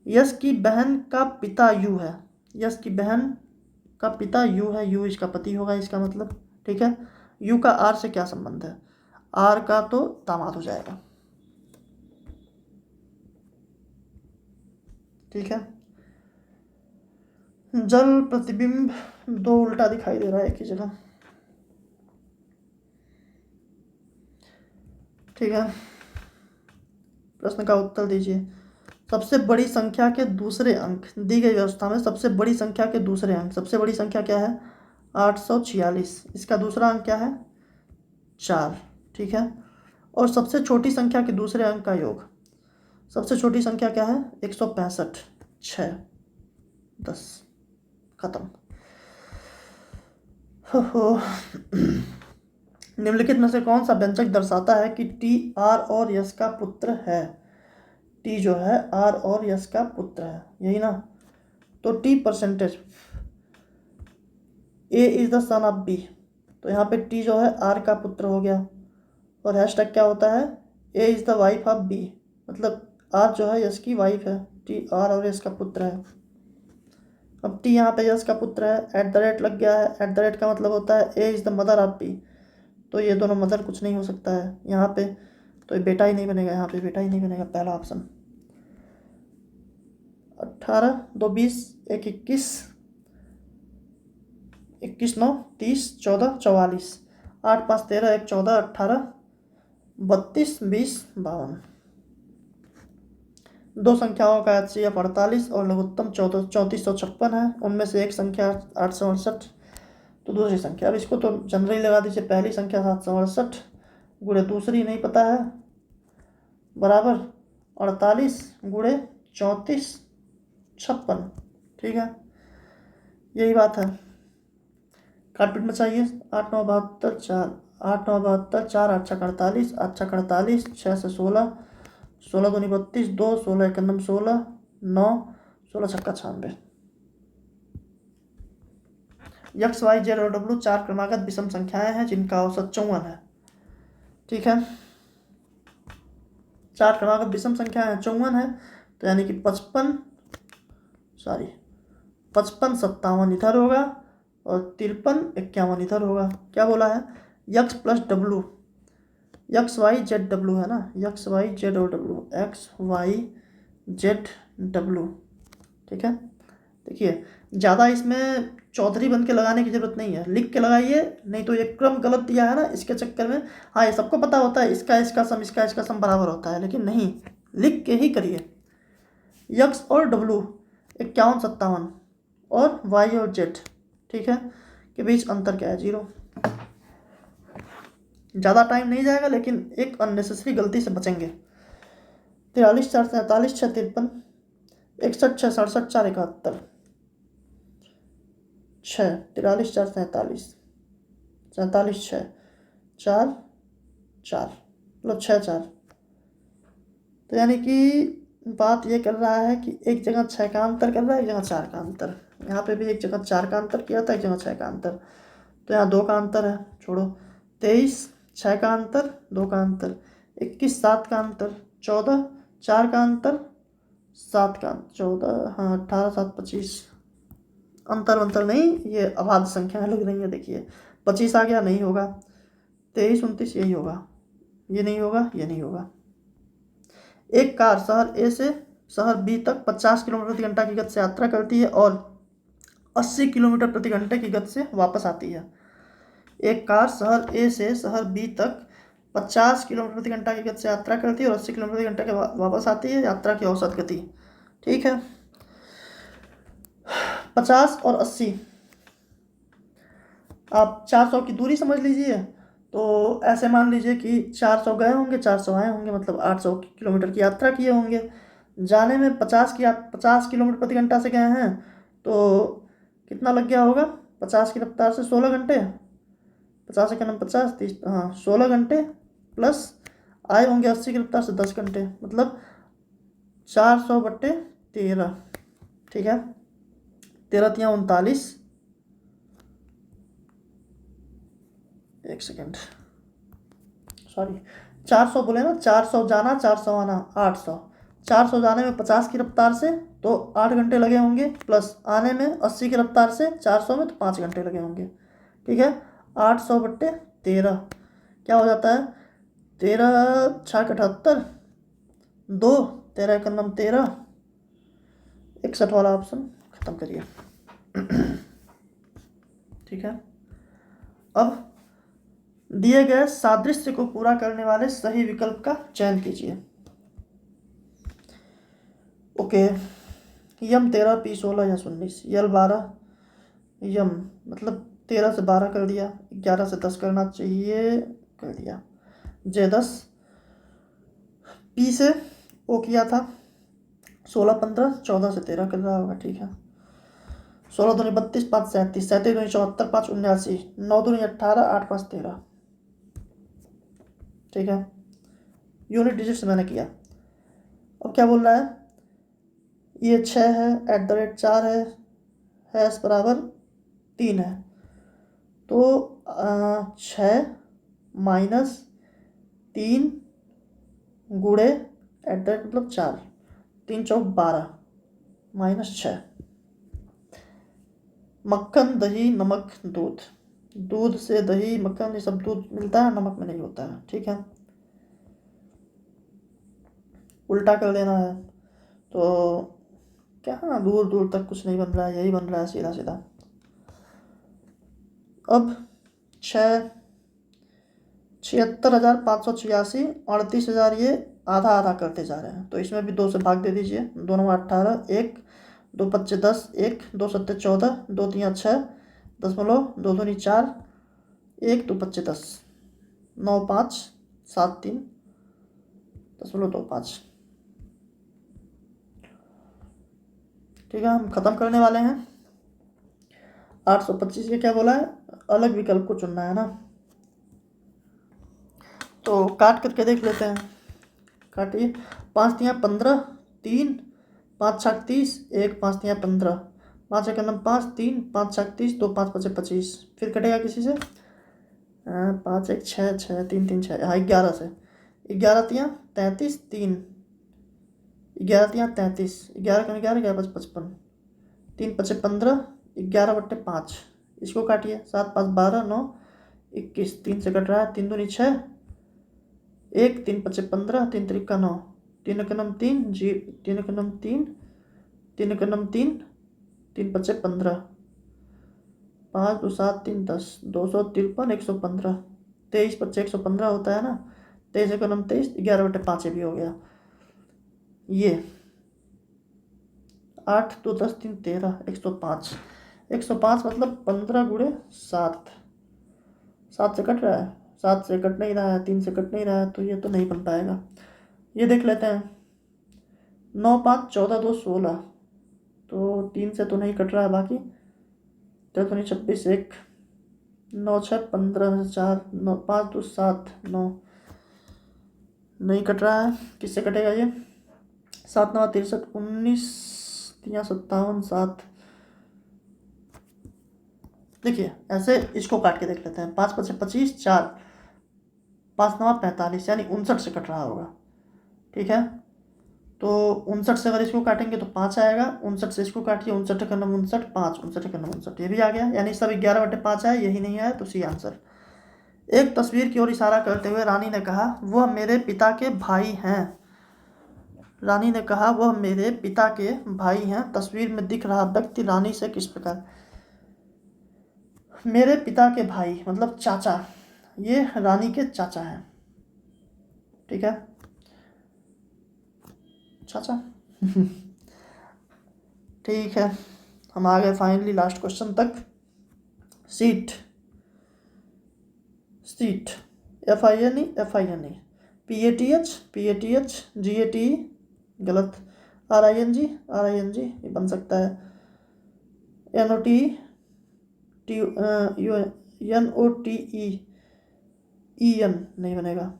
यस की बहन का पिता यू है, यस की बहन का पिता यू है, यू इसका पति होगा इसका मतलब। ठीक है, यू का आर से क्या संबंध है, आर का तो दामाद हो जाएगा। ठीक है, जल प्रतिबिंब दो उल्टा दिखाई दे रहा है एक ही जगह। ठीक है, प्रश्न का उत्तर दीजिए। सबसे बड़ी संख्या के दूसरे अंक, दी गई व्यवस्था में सबसे बड़ी संख्या के दूसरे अंक, सबसे बड़ी संख्या क्या है, 846। इसका दूसरा अंक क्या है, 4। ठीक है, और सबसे छोटी संख्या के दूसरे अंक का योग, सबसे छोटी संख्या क्या है, 165, 6, 10, खत्म। हो निम्नलिखित में से कौन सा व्यंजक दर्शाता है कि टी आर और यश का पुत्र है। टी जो है आर और यश का पुत्र है, यही ना। तो T percentage A is the son of B, तो यहाँ पे टी जो है आर का पुत्र हो गया। और हैशटैग क्या होता है, A is the wife of B, मतलब आर जो है यश की वाइफ है, टी आर और यश का पुत्र है। अब टी यहाँ पे यश का पुत्र है, एट द रेट लग गया है। एट द रेट का मतलब होता है A is the mother of B, तो ये दोनों मदर कुछ नहीं हो सकता है यहाँ पे, तो ये बेटा ही नहीं बनेगा, यहाँ पे बेटा ही नहीं बनेगा, पहला ऑप्शन। 18, 2 20, 1 21, 21 9 30, 14 44, 8 5 13, 1 14, 18 32, 20 52। दो संख्याओं का HCF 48 और लघुत्तम 3456 है, उनमें से एक संख्या 868 तो दूसरी संख्या, अब इसको तो जनरली लगा दीजिए। पहली संख्या 768 गुणे दूसरी नहीं पता है, बराबर 48 गुणे 34 56। ठीक है, यही बात है। काटपीट में चाहिए, 8 9 72 4, 8 9 72 4, 8 6 48, 8 6 48, 6 से 16, 16 दूनी 32, 2 16 1 9 16, 9 16 छक्का 96। एक्स वाई जेड और डब्ल्यू चार क्रमागत विषम संख्याएं हैं जिनका औसत 54 है। ठीक है, 4 क्रमागत विषम संख्या है 54 है, तो यानी कि 55 57 इधर होगा और 53 51 इधर होगा। क्या बोला है, X plus W, X Y Z W है ना, एक्स वाई जेड और W, X Y Z W. ठीक है, देखिए ज़्यादा इसमें चौधरी बन के लगाने की ज़रूरत नहीं है, लिख के लगाइए, नहीं तो ये क्रम गलत दिया है ना, इसके चक्कर में। हाँ, ये सबको पता होता है, इसका सम इसका सम बराबर होता है, लेकिन नहीं, लिख के ही करिए। यक्स और डब्लू 51 57 और वाई और जेड, ठीक है, के बीच अंतर क्या है, 0। ज़्यादा टाइम नहीं जाएगा, लेकिन एक अननेसेसरी गलती से बचेंगे। 43 4 47 6 53, 61 6 67 4 71, 6 43 4 47 47 6 4 4, मतलब 6 4। तो यानी कि बात ये कर रहा है कि एक जगह 6 का अंतर कर रहा है, एक जगह 4 का अंतर। यहाँ पे भी एक जगह 4 का अंतर किया था, एक जगह 6 का अंतर, तो यहाँ 2 का अंतर है, छोड़ो। 23 6 का अंतर, 2 का अंतर, 21 7 का अंतर, 14 4 का अंतर, 7 का 14, हाँ 18 7 25। अंतर नहीं, ये अभाज्य संख्या लग रही है, देखिए 25 आ गया, नहीं होगा। 23 29 यही होगा, ये नहीं होगा, ये नहीं होगा। एक कार शहर ए से शहर बी तक 50 किलोमीटर प्रति घंटा की गति से यात्रा करती है और 80 किलोमीटर प्रति घंटे की गति से वापस आती है। एक कार शहर ए से शहर बी तक 50 किलोमीटर प्रति घंटा की गति से यात्रा करती है और 80 किलोमीटर प्रति घंटे के वापस आती है, यात्रा की औसत गति। ठीक है, 50 और 80, आप 400 की दूरी समझ लीजिए। तो ऐसे मान लीजिए कि 400 गए होंगे, 400 आए होंगे, मतलब 800 किलोमीटर की यात्रा किए होंगे। जाने में 50 किलोमीटर प्रति घंटा से गए हैं, तो कितना लग गया होगा, 50 की रफ्तार से 16 घंटे, 50 के 50 30, हाँ 16 घंटे, प्लस आए होंगे 80 की रफ्तार से 10 घंटे, मतलब 400/13। ठीक है, 13 या 39, एक सेकेंड, सॉरी, 400 बोले ना, 400 जाना 400 आना, 800। 400 जाने में 50 की रफ्तार से तो 8 घंटे लगे होंगे, प्लस आने में 80 की रफ्तार से 400 में तो 5 घंटे लगे होंगे। ठीक है, 800/13 क्या हो जाता है, 13 6 78, 2 13 1 13, 61 वाला ऑप्शन खत्म करिए। ठीक है, अब दिए गए सादृश्य को पूरा करने वाले सही विकल्प का चयन कीजिए। ओके, यम 13 पी 16 या 19, यल 12, यम मतलब 13 से 12 कर दिया, 11 से 10 करना चाहिए, कर दिया। जे 10, पी से ओ किया था, 16 15, 14 से 13 कर रहा होगा। ठीक है, 16 दूनी 32, 5 37, 37 दूनी 74, 5 79, 9 दूनी 18, 8 5 13। ठीक है, यूनिट डिजिट से मैंने किया। अब क्या बोल रहा है, ये 6 है, @4 है, हैश बराबर 3 है, तो 6 माइनस 3 गुणे मतलब 4, 3 चौक 12 माइनस 6। मक्खन दही नमक दूध, दूध से दही मक्खन ये सब दूध मिलता है, नमक में नहीं होता है। ठीक है, उल्टा कर देना है, तो क्या दूर दूर तक कुछ नहीं बन रहा है, यही बन रहा है सीधा सीधा। अब 76,586, 38,000, ये आधा आधा करते जा रहे हैं, तो इसमें भी 2 से भाग दे दीजिए, 2 9 18, 1 2 25 10, 1 2 7 14, 2 3 6 दशमलव, 2 दूनी 4, 1 2 25 10, 9 5 7 3 दशमलव 2 5। ठीक है, हम खत्म करने वाले हैं। 825 के क्या बोला है, अलग विकल्प को चुनना है ना, तो काट करके देख लेते हैं। काटिए, 5 3 15, 3 5 6 30, 1 5 3 15, 5 1 5 3 5 6 30, 2 5 5 25, फिर कटेगा किसी से, 5 1 6 6 3 3 6, हाँ 11 से, 11 तियाँ 33, 3, 11 तियाँ 33, 11 कम 11, 11 5 55, 3 5 15, 11/5, इसको काटिए, 7 5 12, 9 21, 3 से कट रहा है, 3 दूनी 6, 1, 3 5 15, 3 3 9, 3 1 9 3, 3 1 9 3, 3 1 9 3, 3 5 15, 5 2 7 3 10, 253, 115, 23 25 115 होता है ना, 23 1 9 23, 11/5 भी हो गया। ये 8 2 10 3 13, 105, 105 मतलब 15 गुणे 7, 7 से कट रहा है, 7 से कट नहीं रहा है, 3 से कट नहीं रहा है, तो ये तो नहीं बन पाएगा। ये देख लेते हैं, 9 5 14 2 16, तो 3 से तो नहीं कट रहा है, बाकी 13 26 1, 9 6 15 4, 9 5 2 7 9, नहीं कट रहा है, किससे कटेगा ये, 7 9 63 19, 57 7। देखिए ऐसे इसको काट के देख लेते हैं, 5 5 25, 4 5 9 45, यानी 59 से कट रहा होगा। ठीक है, तो 59 से अगर इसको काटेंगे तो 5 आएगा, 59 से इसको काटिए, 59 का नंबर 59, 5 59 का नंबर 59, ये भी आ गया, यानी सब 11/5 है, यही नहीं आया तो सी आंसर। एक तस्वीर की ओर इशारा करते हुए रानी ने कहा, वह मेरे पिता के भाई हैं। रानी ने कहा, वह मेरे पिता के भाई हैं। तस्वीर में दिख रहा व्यक्ति रानी से किस प्रकार, मेरे पिता के भाई मतलब चाचा, ये रानी के चाचा हैं। ठीक है, चाचा। ठीक है, हम आ गए फाइनली लास्ट क्वेश्चन तक। Seat, seat, FINE FINE, PATH GATE, गलत, RING ये बन सकता है, NOTE NOTEN नहीं बनेगा,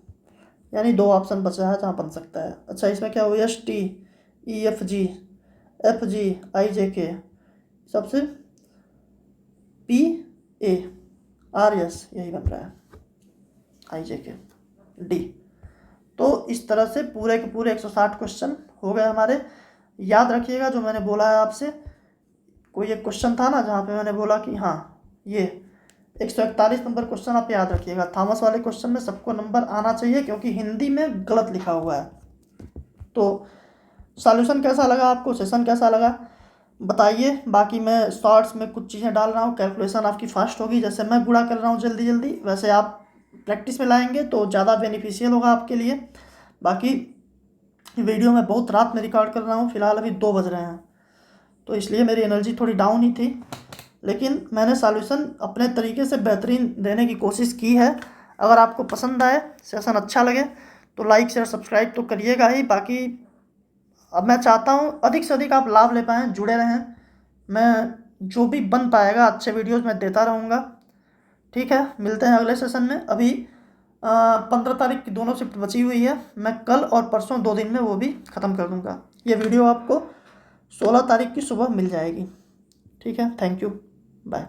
यानी 2 ऑप्शन बचा है जहाँ बन सकता है। अच्छा, इसमें क्या हो, ST EFG FG IJK, सबसे PA RS यही बन रहा है, IJK D। तो इस तरह से पूरे के पूरे 160 क्वेश्चन हो गए हमारे। याद रखिएगा जो मैंने बोला है आपसे, कोई एक क्वेश्चन था ना जहाँ पे मैंने बोला कि हाँ ये 141 नंबर क्वेश्चन आप याद रखिएगा। थॉमस वाले क्वेश्चन में सबको नंबर आना चाहिए क्योंकि हिंदी में गलत लिखा हुआ है। तो सॉल्यूशन कैसा लगा आपको, सेशन कैसा लगा बताइए। बाकी मैं शॉर्ट्स में कुछ चीज़ें डाल रहा हूँ, कैलकुलेशन आपकी फास्ट होगी, जैसे मैं गुणा कर रहा हूँ जल्दी जल्दी, वैसे आप प्रैक्टिस में लाएंगे तो ज़्यादा बेनिफिशियल होगा आपके लिए। बाकी वीडियो मैं बहुत रात में रिकॉर्ड कर रहा हूँ, फिलहाल अभी 2 बज रहे हैं, तो इसलिए मेरी एनर्जी थोड़ी डाउन ही थी, लेकिन मैंने सॉल्यूशन अपने तरीके से बेहतरीन देने की कोशिश की है। अगर आपको पसंद आए, सेशन अच्छा लगे तो लाइक शेयर सब्सक्राइब तो करिएगा ही। बाकी अब मैं चाहता हूँ अधिक से अधिक आप लाभ ले पाएँ, जुड़े रहें। मैं जो भी बन पाएगा अच्छे वीडियोज़ मैं देता रहूँगा। ठीक है, मिलते हैं अगले सेशन में। अभी 15 तारीख की दोनों शिफ्ट बची हुई है, मैं कल और परसों 2 दिन में वो भी ख़त्म कर दूँगा। ये वीडियो आपको 16 तारीख की सुबह मिल जाएगी। ठीक है, थैंक यू, बाय।